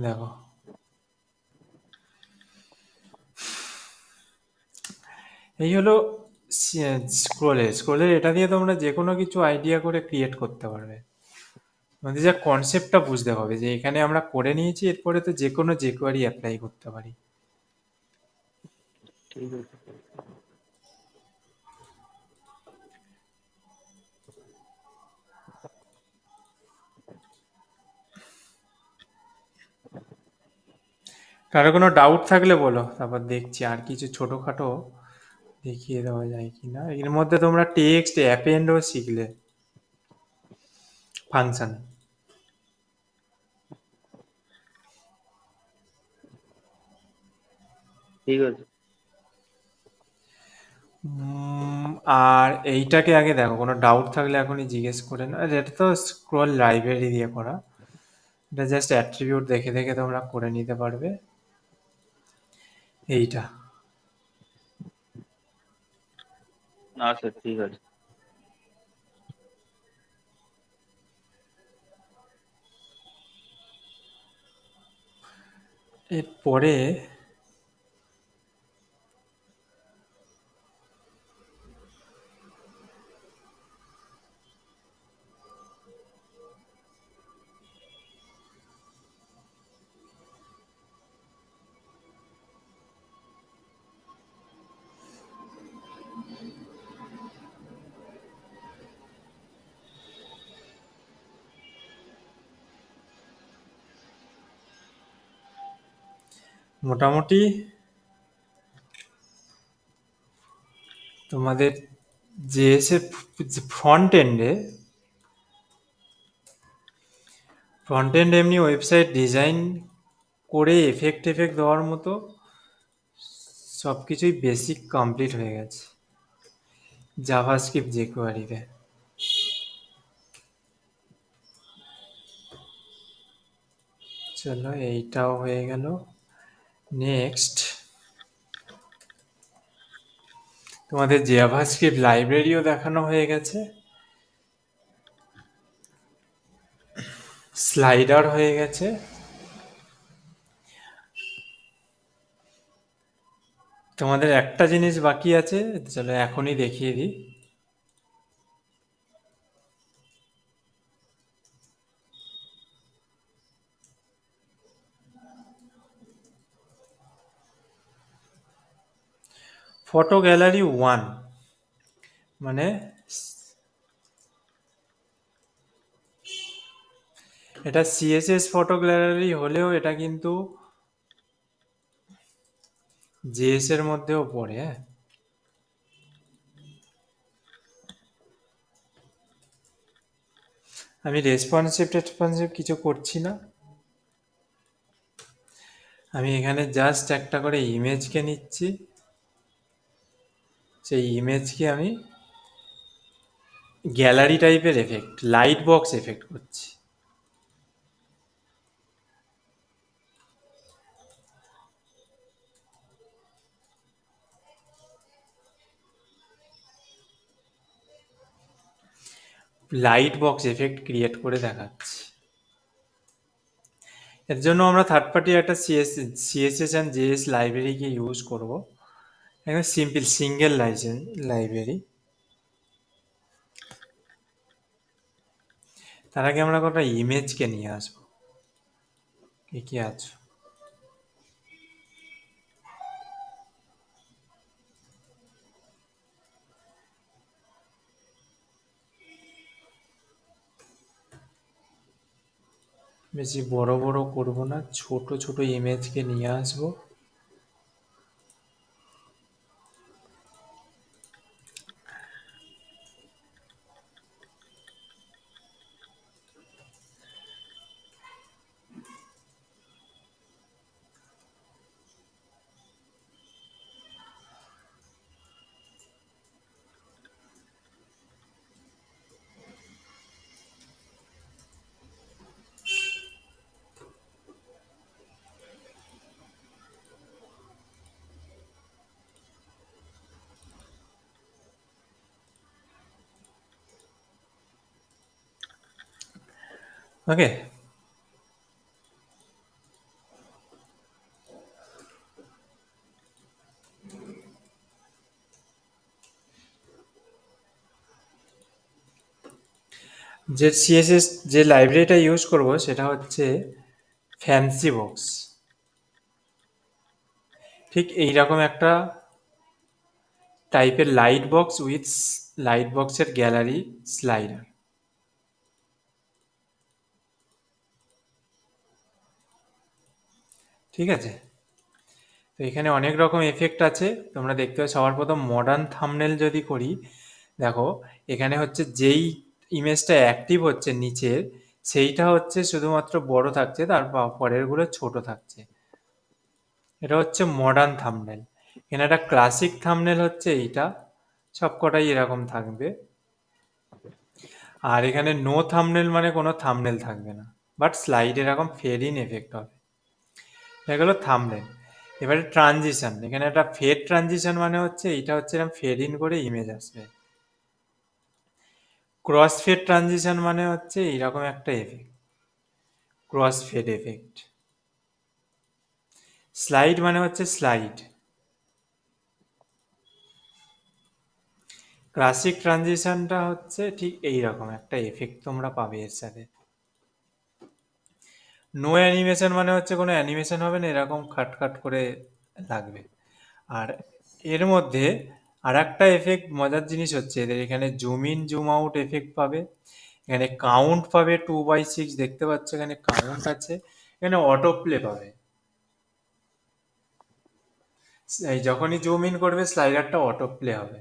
দেখো, এই হলো স্ক্রোলের এটা দিয়ে তোমরা যে কোনো কিছু আইডিয়া করে ক্রিয়েট করতে পারবে। আমাদের যা কনসেপ্টটা বুঝতে হবে যে এখানে আমরা করে নিয়েছি, এরপরে তো যে কোনো যে কোয়ারি অ্যাপ্লাই করতে পারি। ঠিক আছে। কারো কোনো ডাউট থাকলে বলো, তারপর দেখছি আর কিছু ছোটোখাটো দেখিয়ে দেওয়া যায় কি না। এর মধ্যে তোমরা টেক্সট অ্যাপেন্ডও শিখলে, ফাংশন। ঠিক আছে। আর এইটাকে আগে দেখো, কোনো ডাউট থাকলে এখনই জিজ্ঞেস করে না। আর এটা তো স্ক্রল লাইব্রেরি দিয়ে করা, এটা জাস্ট অ্যাট্রিবিউট দেখে দেখে তোমরা করে নিতে পারবে। এইটা আচ্ছা ঠিক আছে। এরপরে মোটামুটি তোমাদের জেএসএ ফ্রন্ট এন্ডে, ফ্রন্ট এন্ড এমনি ওয়েবসাইট ডিজাইন করে এফেক্ট দেওয়ার মতো সব কিছুই বেসিক কমপ্লিট হয়ে গেছে জাভাস্ক্রিপ্ট জেকুয়ারিতে। চলো এইটাও হয়ে গেল। নেক্সট তোমাদের জাভাস্ক্রিপ্ট লাইব্রেরিও দেখানো হয়ে গেছে, স্লাইডার হয়ে গেছে। তোমাদের একটা জিনিস বাকি আছে, চলো এখনই দেখিয়ে দিই। ফটো গ্যালারি 1, মানে এটা সিএসএস ফটো গ্যালারি হলেও এটা কিন্তু জেএস এর মধ্যেও পড়ে। হ্যাঁ, আমি রেসপন্সিভ কিছু করছি না, আমি এখানে জাস্ট একটা করে ইমেজকে নিচ্ছি, সেই ইমেজকে আমি গ্যালারি টাইপের এফেক্ট, লাইট বক্স এফেক্ট করছি। লাইট বক্স এফেক্ট ক্রিয়েট করে দেখাচ্ছি। এর জন্য আমরা থার্ড পার্টি একটা সিএসএস অ্যান্ড জেএস লাইব্রেরিকে ইউজ করব, একদম সিম্পল সিঙ্গেল লাইব্রেরি। তার আগে আমরা কটা ইমেজকে নিয়ে আসবো। কে কি আছো? বেশি বড় বড় করব না, ছোট ছোট ইমেজকে নিয়ে আসবো। ওকে, যে সিএসএস যে লাইব্রেরিটা ইউজ করব সেটা হচ্ছে ফ্যান্সি বক্স। ঠিক এইরকম একটা টাইপের লাইট বক্স উইথ লাইট বক্সের গ্যালারি স্লাইডার। ঠিক আছে, এখানে অনেক রকম এফেক্ট আছে, তোমরা দেখতে পাচ্ছ। সবার প্রথম মডার্ন থাম্বনেল যদি করি, দেখো এখানে হচ্ছে যেই ইমেজটা অ্যাক্টিভ হচ্ছে নিচের, সেইটা হচ্ছে শুধুমাত্র বড় থাকছে, তার পরের গুলো ছোট থাকছে। এটা হচ্ছে মডার্ন থাম্বনেল। এখানে একটা ক্লাসিক থাম্বনেল হচ্ছে এইটা, সবকটাই এরকম থাকবে। আর এখানে নো থাম্বনেল মানে কোনো থাম্বনেল থাকবে না, বাট স্লাইড এরকম ফেড ইন এফেক্ট হবে। এটা গেলো থাম্বনেল। এবারে ট্রানজিশন, এখানে একটা ফেড ট্রানজিশন মানে হচ্ছে এইটা হচ্ছে এরকম ফেড ইন করে ইমেজ আসবে। ক্রস ফেড ট্রানজিশন মানে হচ্ছে এইরকম একটা effect, cross fade effect. Slide মানে হচ্ছে স্লাইড। ক্লাসিক ট্রানজিশনটা হচ্ছে ঠিক এইরকম একটা এফেক্ট তোমরা পাবে এর সাথে। নো অ্যানিমেশন মানে হচ্ছে কোনো অ্যানিমেশন হবে না, এরকম খাট খাট করে লাগবে। আর এর মধ্যে আর একটা এফেক্ট মজার জিনিস হচ্ছে, এদের এখানে zoom in zoom out effect পাবে, এখানে কাউন্ট পাবে 2/6, দেখতে পাচ্ছ এখানে কাউন্ট আছে, এখানে অটো প্লে পাবে। এই যখনই জুম ইন করবে স্লাইডারটা অটো প্লে হবে।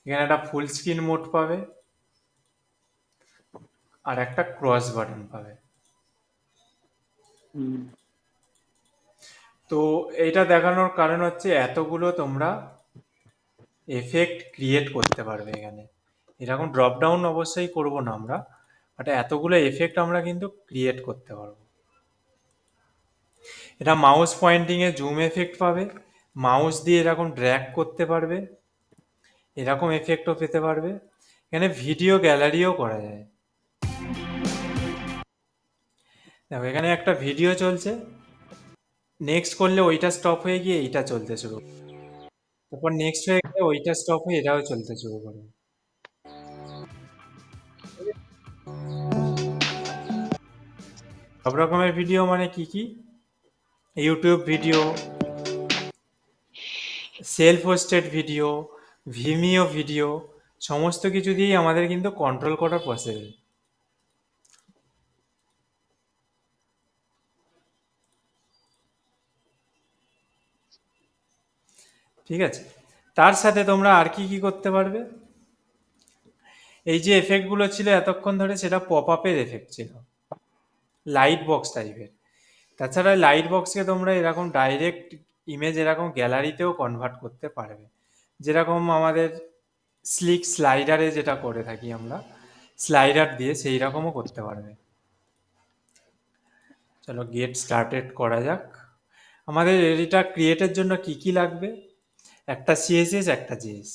এখানে একটা ফুল স্ক্রিন মোড পাবে, আর একটা ক্রস বাটন পাবে। হুম। তো এইটা দেখানোর কারণ হচ্ছে এতগুলো তোমরা এফেক্ট ক্রিয়েট করতে পারবে এখানে। এরকম ড্রপ ডাউন অবশ্যই করব না আমরা, বাট এতগুলো এফেক্ট আমরা কিন্তু ক্রিয়েট করতে পারবো। এটা মাউস পয়েন্টিং এ জুম এফেক্ট পাবে, মাউস দিয়ে এরকম ড্র্যাগ করতে পারবে, এরকম এফেক্টও পেতে পারবে। এখানে ভিডিও গ্যালারিও করা যায়। দেখো এখানে একটা ভিডিও চলছে, নেক্সট করলে ওইটা স্টপ হয়ে গিয়ে এইটা চলতে শুরু করবে। তারপর নেক্সট হয়ে গেলে ওইটা স্টপ হয়ে এটাও চলতে শুরু করবে। সব রকমের ভিডিও মানে কি কি? YouTube video, self hosted video, Vimeo video, সমস্ত কিছু দিয়েই আমাদের কিন্তু কন্ট্রোল করা পসিবল। ঠিক আছে, তার সাথে তোমরা আর কি কি করতে পারবে? এই যে এফেক্টগুলো ছিল এতক্ষণ ধরে, সেটা পপ আপের এফেক্ট ছিল, লাইট বক্স টাইপের। তাছাড়া লাইট বক্সকে তোমরা এরকম ডাইরেক্ট ইমেজ এরকম গ্যালারিতেও কনভার্ট করতে পারবে, যেরকম আমাদের স্লিক স্লাইডারে যেটা করে থাকি আমরা, স্লাইডার দিয়ে সেই রকমও করতে পারবে। চলো গেট স্টার্টেড করা যাক। আমাদের এটা ক্রিয়েটের জন্য কি কি লাগবে? একটা সিএসএস, একটা জেএস,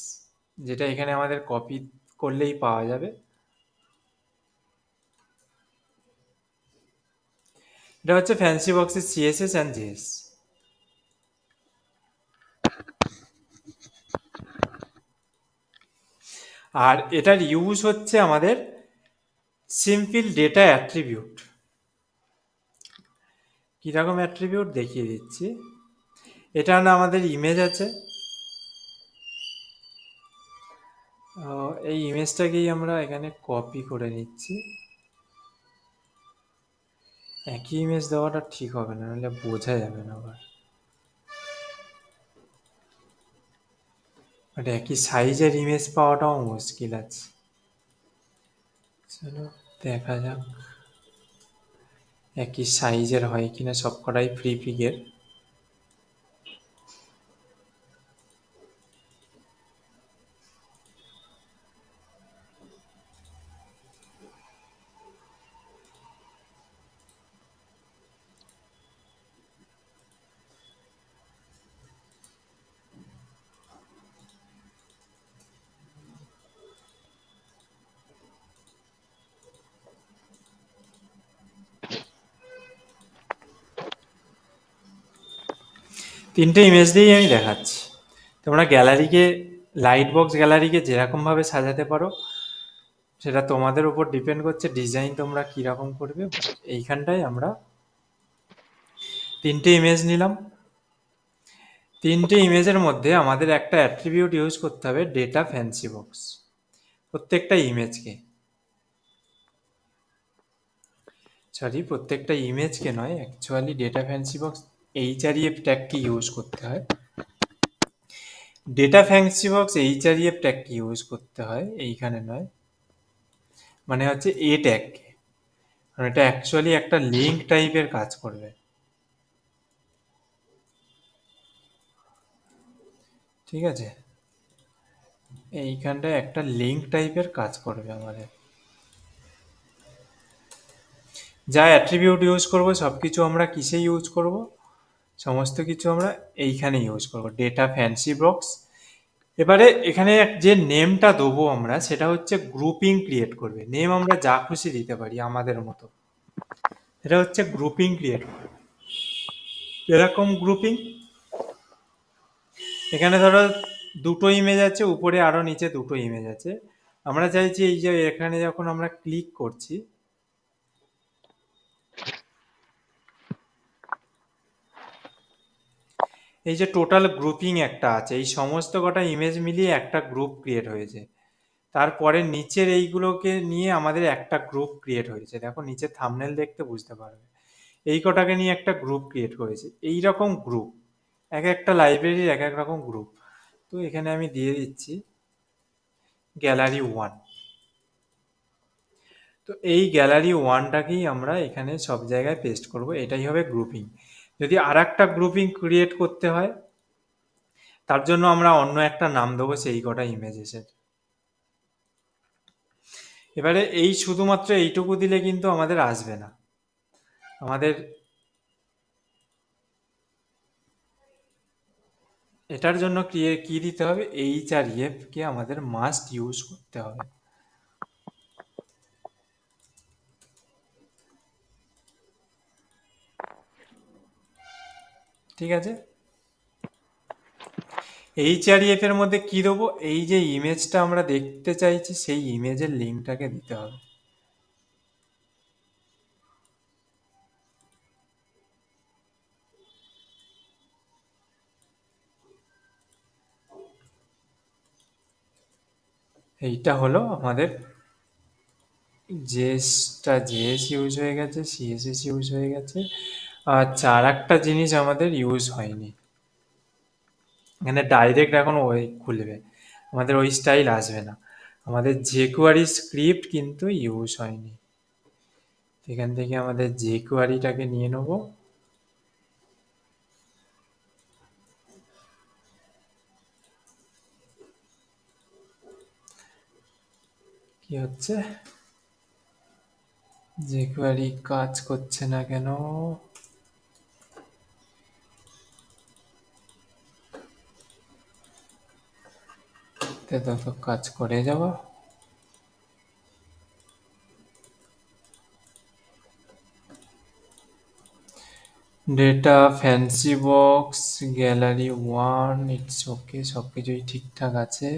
যেটা এখানে আমাদের কপি করলেই পাওয়া যাবে। এটা হচ্ছে ফ্যান্সি বক্সের সিএসএস অ্যান্ড জেএস। আর এটার ইউজ হচ্ছে আমাদের সিম্পল ডেটা অ্যাট্রিবিউট। কীরকম অ্যাট্রিবিউট দেখিয়ে দিচ্ছি। এটা না আমাদের ইমেজ আছে, এই ইমেজটাকেই আমরা এখানে কপি করে নিচ্ছি। একই ইমেজ দেওয়াটা ঠিক হবে না, নাহলে বোঝা যাবে না আবার। বাট একই সাইজের ইমেজ পাওয়াটাও মুশকিল আছে। চলো দেখা যাক একই সাইজের হয় কিনা, সবকটাই ফ্রি পিকের। তিনটে ইমেজ দিয়েই আমি দেখাচ্ছি। তোমরা গ্যালারিকে, লাইট বক্স গ্যালারিকে যেরকমভাবে সাজাতে পারো সেটা তোমাদের উপর ডিপেন্ড করছে, ডিজাইন তোমরা কীরকম করবে। এইখানটায় আমরা তিনটে ইমেজ নিলাম। তিনটে ইমেজের মধ্যে আমাদের একটা অ্যাট্রিবিউট ইউজ করতে হবে, ডেটা ফ্যান্সি বক্স। প্রত্যেকটা ইমেজকে, সরি প্রত্যেকটা ইমেজকে নয়, actually data fancy box HREF ট্যাগকে ইউজ করতে হয়। ডেটা ফ্যান্সি বক্স এইচআরইএফ ট্যাগকে ইউজ করতে হয়, এইখানে নয়, মানে হচ্ছে এ ট্যাগকে। কারণ এটা অ্যাকচুয়ালি একটা লিঙ্ক টাইপের কাজ করবে, ঠিক আছে? এইখানটায় একটা লিঙ্ক টাইপের কাজ করবে আমাদের। যা অ্যাট্রিবিউট ইউজ করব সব কিছু আমরা কিসে ইউজ করব? সমস্ত কিছু আমরা এইখানে ইউজ করব, ডেটা ফ্যান্সি বক্স। এবারে এখানে যে নেমটা দেবো আমরা, সেটা হচ্ছে গ্রুপিং ক্রিয়েট করবে। নেম আমরা যা খুশি দিতে পারি আমাদের মতো, এটা হচ্ছে গ্রুপিং ক্রিয়েট করবে। এরকম গ্রুপিং, এখানে ধরো দুটো ইমেজ আছে, উপরে আরো নিচে দুটো ইমেজ আছে। আমরা চাইছি এই যে এখানে যখন আমরা ক্লিক করছি, এই যে টোটাল গ্রুপিং একটা আছে, এই সমস্ত কটা ইমেজ মিলিয়ে একটা গ্রুপ ক্রিয়েট হয়েছে। তারপরে নিচের এইগুলোকে নিয়ে আমাদের একটা গ্রুপ ক্রিয়েট হয়েছে। দেখো নিচে থাম্বনেল দেখতে বুঝতে পারবে, এই কটাকে নিয়ে একটা গ্রুপ ক্রিয়েট করেছে। এই রকম গ্রুপ, এক একটা লাইব্রেরির এক এক রকম গ্রুপ। তো এখানে আমি দিয়ে দিচ্ছি গ্যালারি 1। তো এই গ্যালারি 1টাকেই আমরা এখানে সব জায়গায় পেস্ট করব, এটাই হবে গ্রুপিং। যদি আর একটা গ্রুপিং ক্রিয়েট করতে হয়, তার জন্য আমরা অন্য একটা নাম দেবো সেই কটা ইমেজেসের। এবারে এই শুধুমাত্র এইটুকু দিলে কিন্তু আমাদের আসবে না, আমাদের এটার জন্য কি দিতে হবে? এইচআরইএফ কে আমাদের মাস্ট ইউজ করতে হবে, ঠিক আছে? এইচআরইএফ এর মধ্যে কি দেবো? এই যে ইমেজটা আমরা দেখতে চাইছি সেই ইমেজের লিঙ্কটাকে দিতে হবে। এইটা হলো আমাদের জেএস ইউজ হয়ে গেছে, সিএসএস ইউজ হয়ে গেছে। আচ্ছা, আর একটা জিনিস আমাদের ইউজ হয়নি, এখানে ডাইরেক্ট এখন ওই খুলবে, আমাদের ওই স্টাইল আসবে না। আমাদের jQuery স্ক্রিপ্ট কিন্তু ইউজ হয়নি। এখান থেকে আমাদের jQueryটাকে নিয়ে নেব। কি হচ্ছে? jQuery কাজ করছে না কেন? তত কাজ করে যাব। Data fancy box gallery 1, it's okay, সব কিছুই ঠিকঠাক আছে।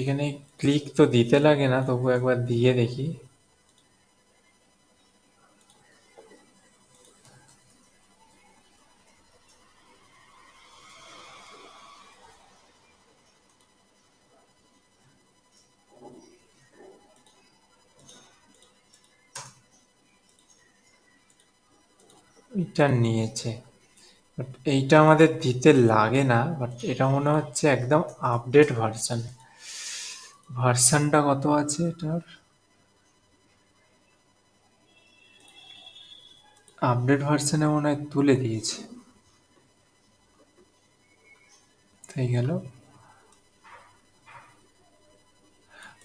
এখানে ক্লিক তো দিতে লাগে না, তবু একবার দিয়ে দেখি। এটা নিয়েছে, বাট এইটা আমাদের দিতে লাগে না। বাট এটা মনে হচ্ছে একদম আপডেট ভার্সন। ভার্সনটা কত আছে এটার? আপডেট ভার্সনে মনে হয় তুলে দিয়েছে, তাই গেল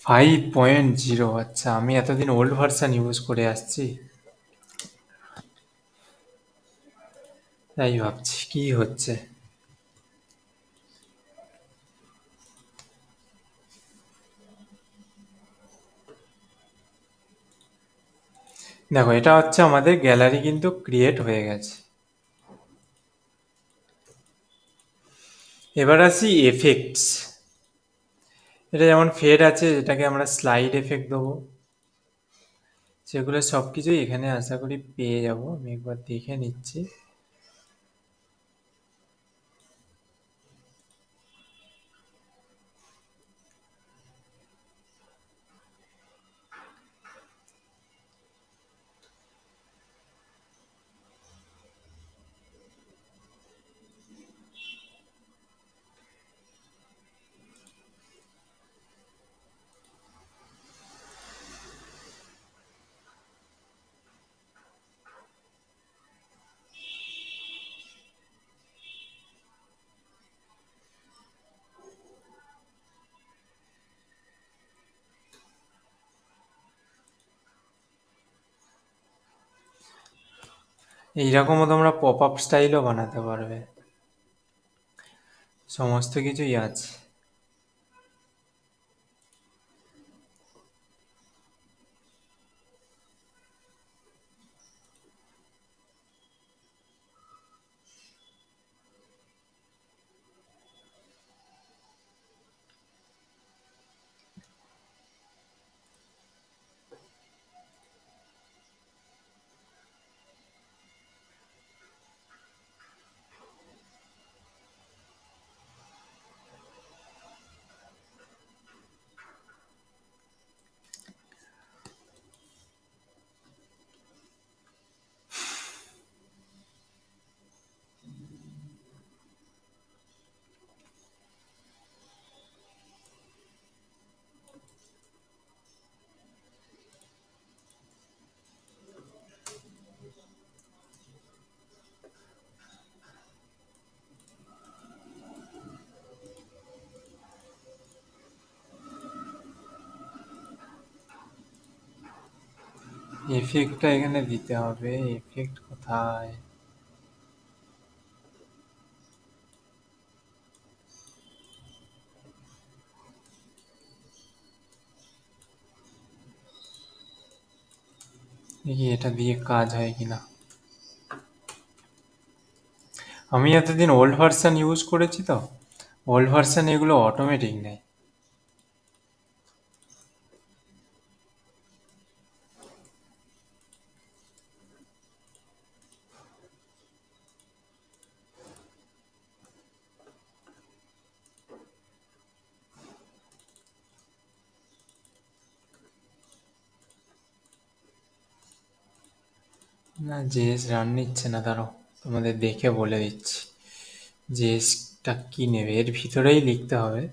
5.0। আচ্ছা, আমি এতদিন ওল্ড ভার্সন ইউজ করে আসছি, তাই ভাবছি কি হচ্ছে। দেখো এটা হচ্ছে আমাদের গ্যালারি কিন্তু ক্রিয়েট হয়ে গেছে। এবার আসি এফেক্টস। এটা যেমন ফেড আছে, এটাকে আমরা স্লাইড এফেক্ট দেবো, সেগুলো সব কিছুই এখানে আশা করি পেয়ে যাব। আমি একবার দেখে নিচ্ছি। এইরকমও তোমরা পপ আপ স্টাইলও বানাতে পারবে, সমস্ত কিছুই আছে। এফেক্টটা এখানে দিতে হবে, এফেক্ট কোথায়? দেখি এটা দিয়ে কাজ হয় কিনা। আমি এতদিন ওল্ড ভার্সন ইউজ করেছি, তো ওল্ড ভার্সন এগুলো অটোমেটিক নেই। না, জেএস রান নিচ্ছে না, দাঁড়াও তোমাদের দেখে বলে দিচ্ছি জেএসটা কি নেবে, এর ভিতরেই লিখতে হবে।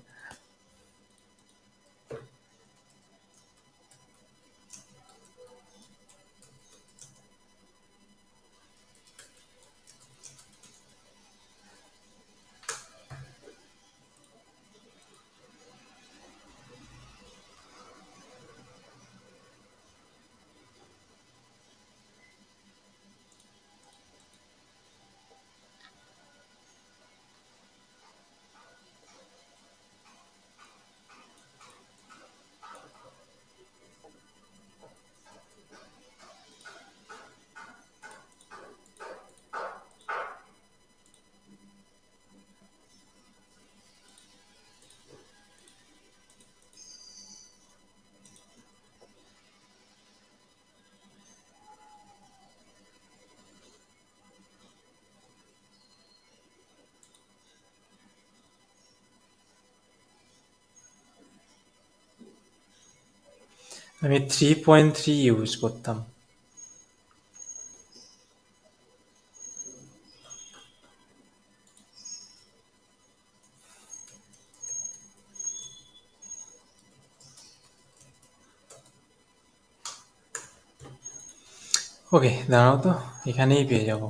আমি 3.3 ইউজ করতাম। ওকে, দাঁড়াও তো, এখানেই পেয়ে যাব।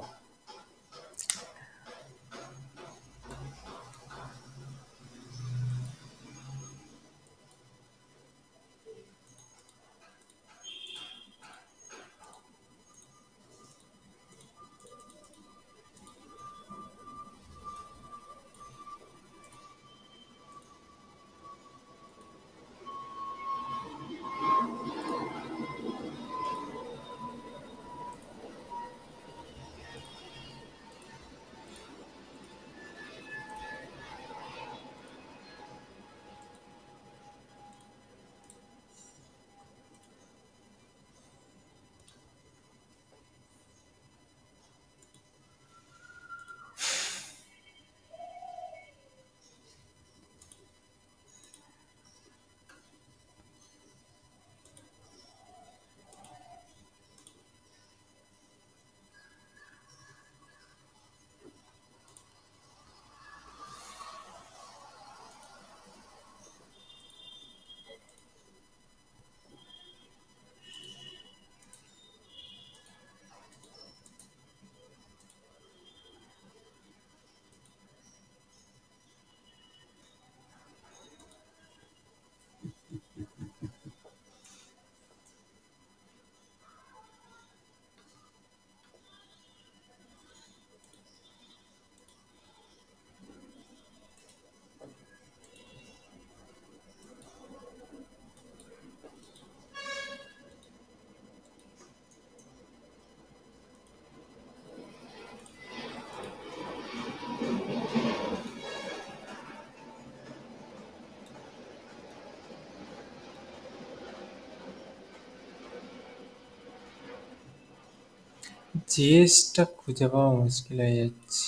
জেএসটা খুঁজে পাওয়া মুশকিল হয়ে যাচ্ছে।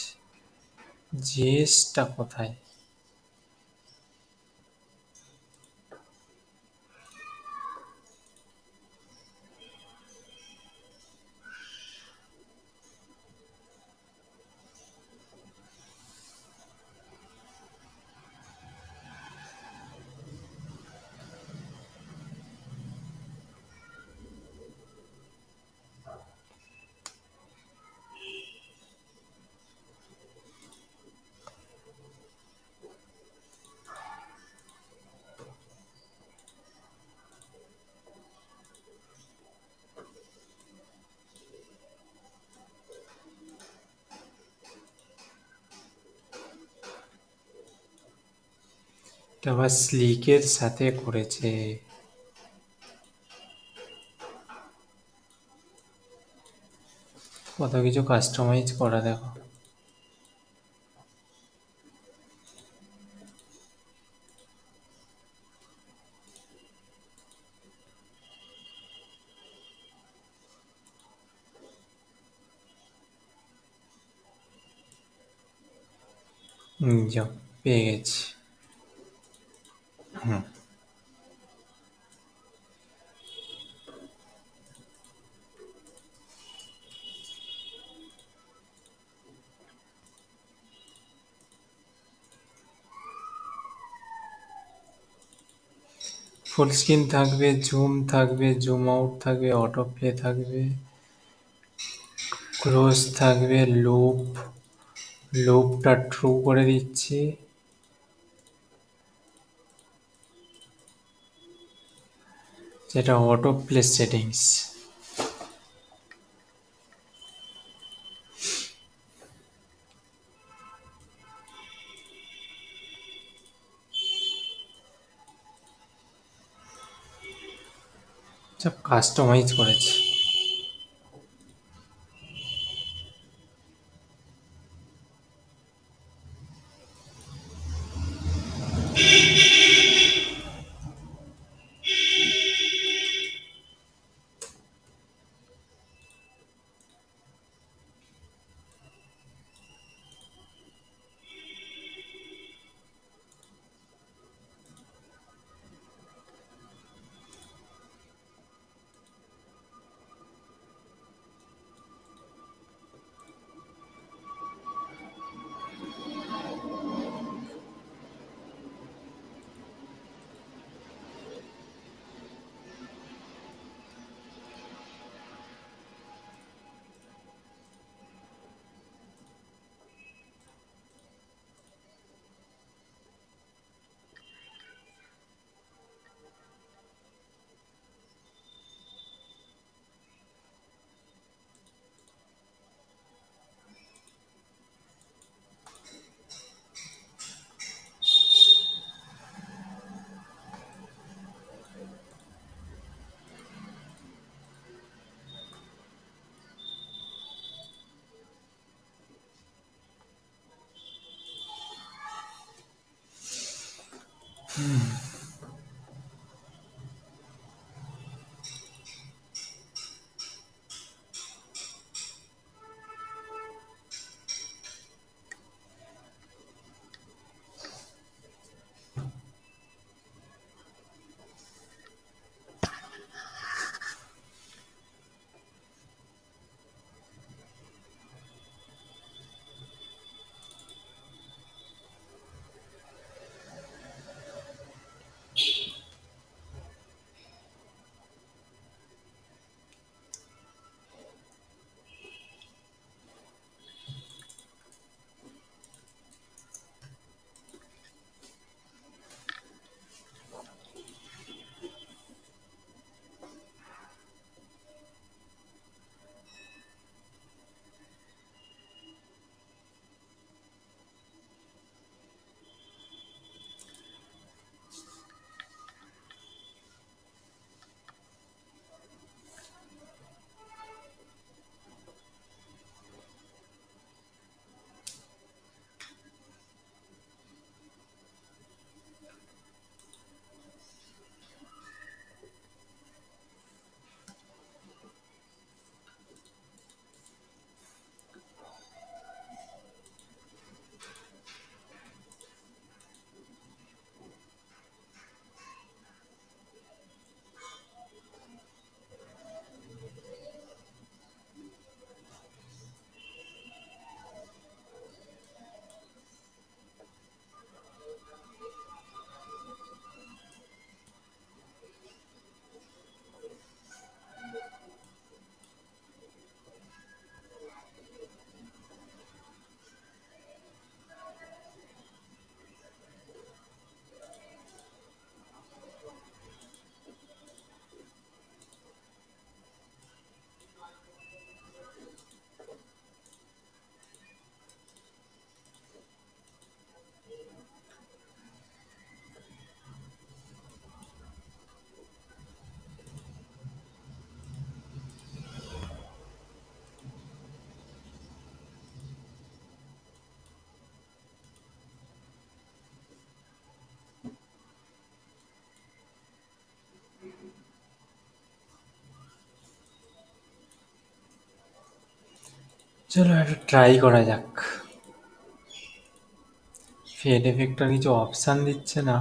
জেএসটা কোথায়? এটা আবার স্লিকের সাথে করেছে। কত কিছু কাস্টমাইজ করা দেখো। যাও, পেয়ে গেছি। ফুল স্ক্রিন থাকবে, জুম থাকবে, জুম আউট থাকবে, অটো প্লে থাকবে, ক্লোজ থাকবে, লুপটা ট্রু করে দিচ্ছি। যেটা অটো প্লে সেটিংস। সব কাস্টমাইজ করেছি। চলো একটা ট্রাই করা যাক। ফেড এফেক্টটা কিছু অপশান দিচ্ছে না।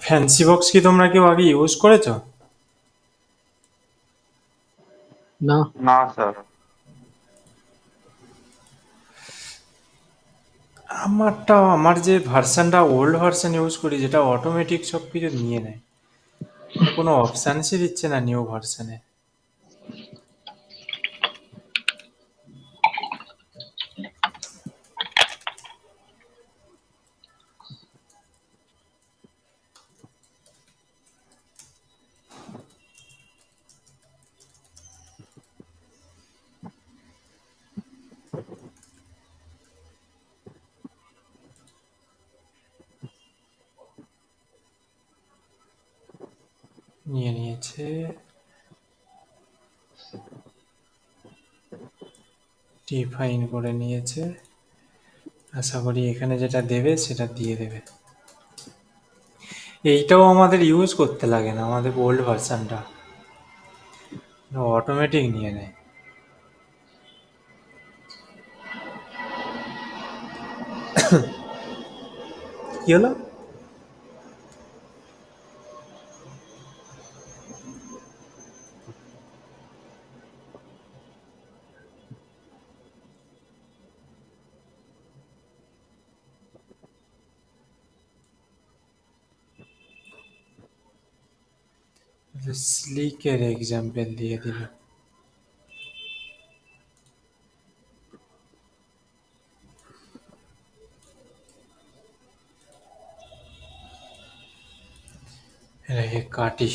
ফ্যান্সি বক্স কি তোমরা কেউ আগে ইউজ করেছো? না। না স্যার। আমার যে ভার্সানটা ওল্ড ভার্সান ইউজ করি, যেটা অটোমেটিক সব কিছু নিয়ে নেয়, কোনো অপশানসই দিচ্ছে না নিউ ভার্সানে। নিয়ে নিয়েছে, ডিফাইন করে নিয়েছে। আশা করি এখানে যেটা দেবে সেটা দিয়ে দেবে। এইটাও আমাদের ইউজ করতে লাগে না, আমাদের ওল্ড ভার্সানটা অটোমেটিক নিয়ে নেয়। কি হলো? স্লিকের এক্সাম্পল দিয়ে দিল। এটাকে কাটি।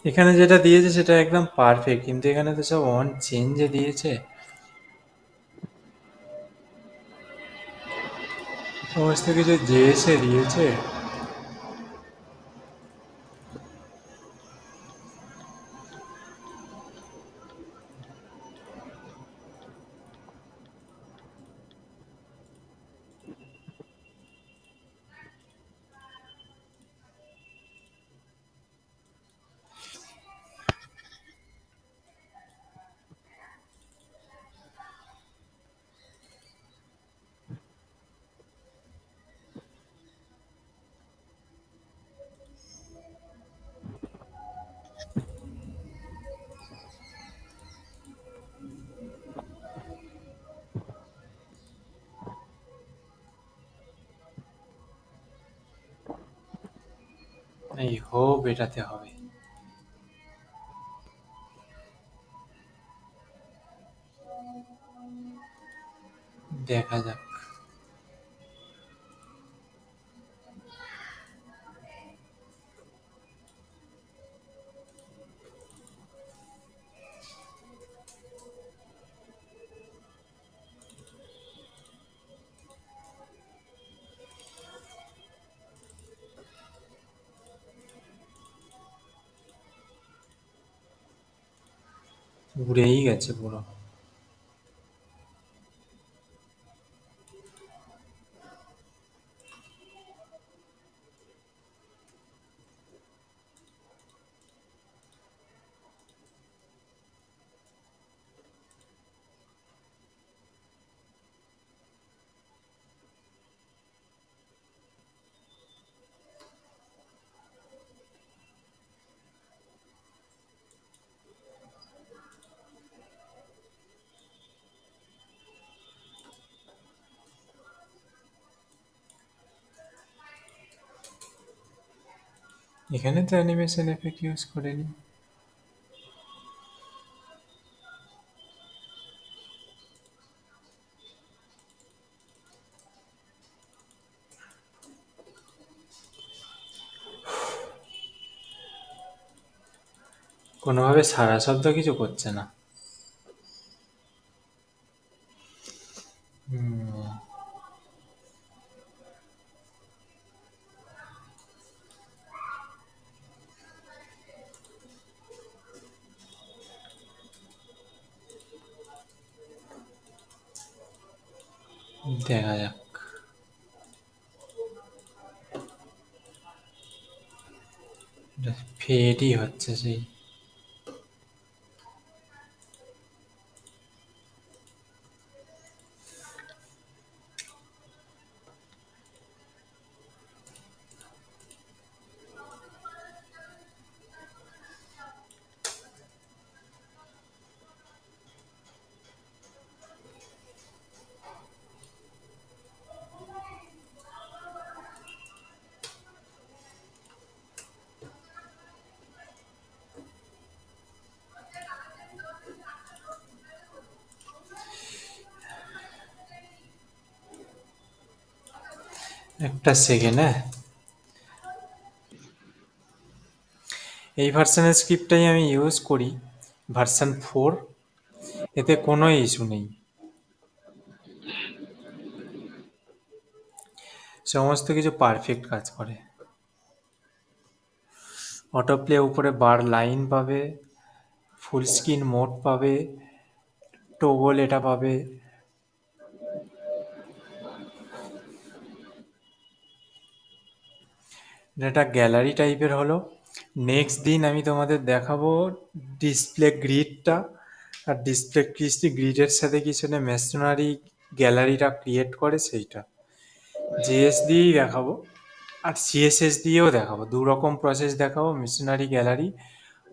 এখানে যেটা দিয়েছে সেটা একদম পারফেক্ট, কিন্তু এখানে তো সব অন চেঞ্জে দিয়েছে, সমস্ত কিছু জেএসএ দিয়েছে। এই হোপ এটাতে হবে। দেখা যাক। উড়েই গেছে পুরো। এখানে তো অ্যানিমেশন এফেক্ট ইউজ করেনি। কোনোভাবে সারা শব্দ কিছু করছে না। দেখা যাক। ফেডই হচ্ছে সেই। একটা সেকেন্ড, হ্যাঁ। এই ভার্সানের স্ক্রিপ্টটাই আমি ইউজ করি, ভার্সান 4। এতে কোনো ইস্যু নেই, সমস্ত কিছু পারফেক্ট কাজ করে। অটো প্লে উপরে বার লাইন পাবে, ফুল স্ক্রিন মোড পাবে, টোগল এটা পাবে। এটা গ্যালারি টাইপের হলো। নেক্সট দিন আমি তোমাদের দেখাবো ডিসপ্লে গ্রিডটা, আর ডিসপ্লে গ্রিডের সাথে কিছু না মেশনারি গ্যালারিটা ক্রিয়েট করে সেইটা জেএস দিয়েই দেখাবো, আর সিএসএস দিয়েও দেখাবো। দু রকম প্রসেস দেখাবো, মেশনারি গ্যালারি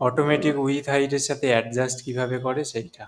অটোমেটিক উইথ হাইটের সাথে অ্যাডজাস্ট কিভাবে করে সেইটা।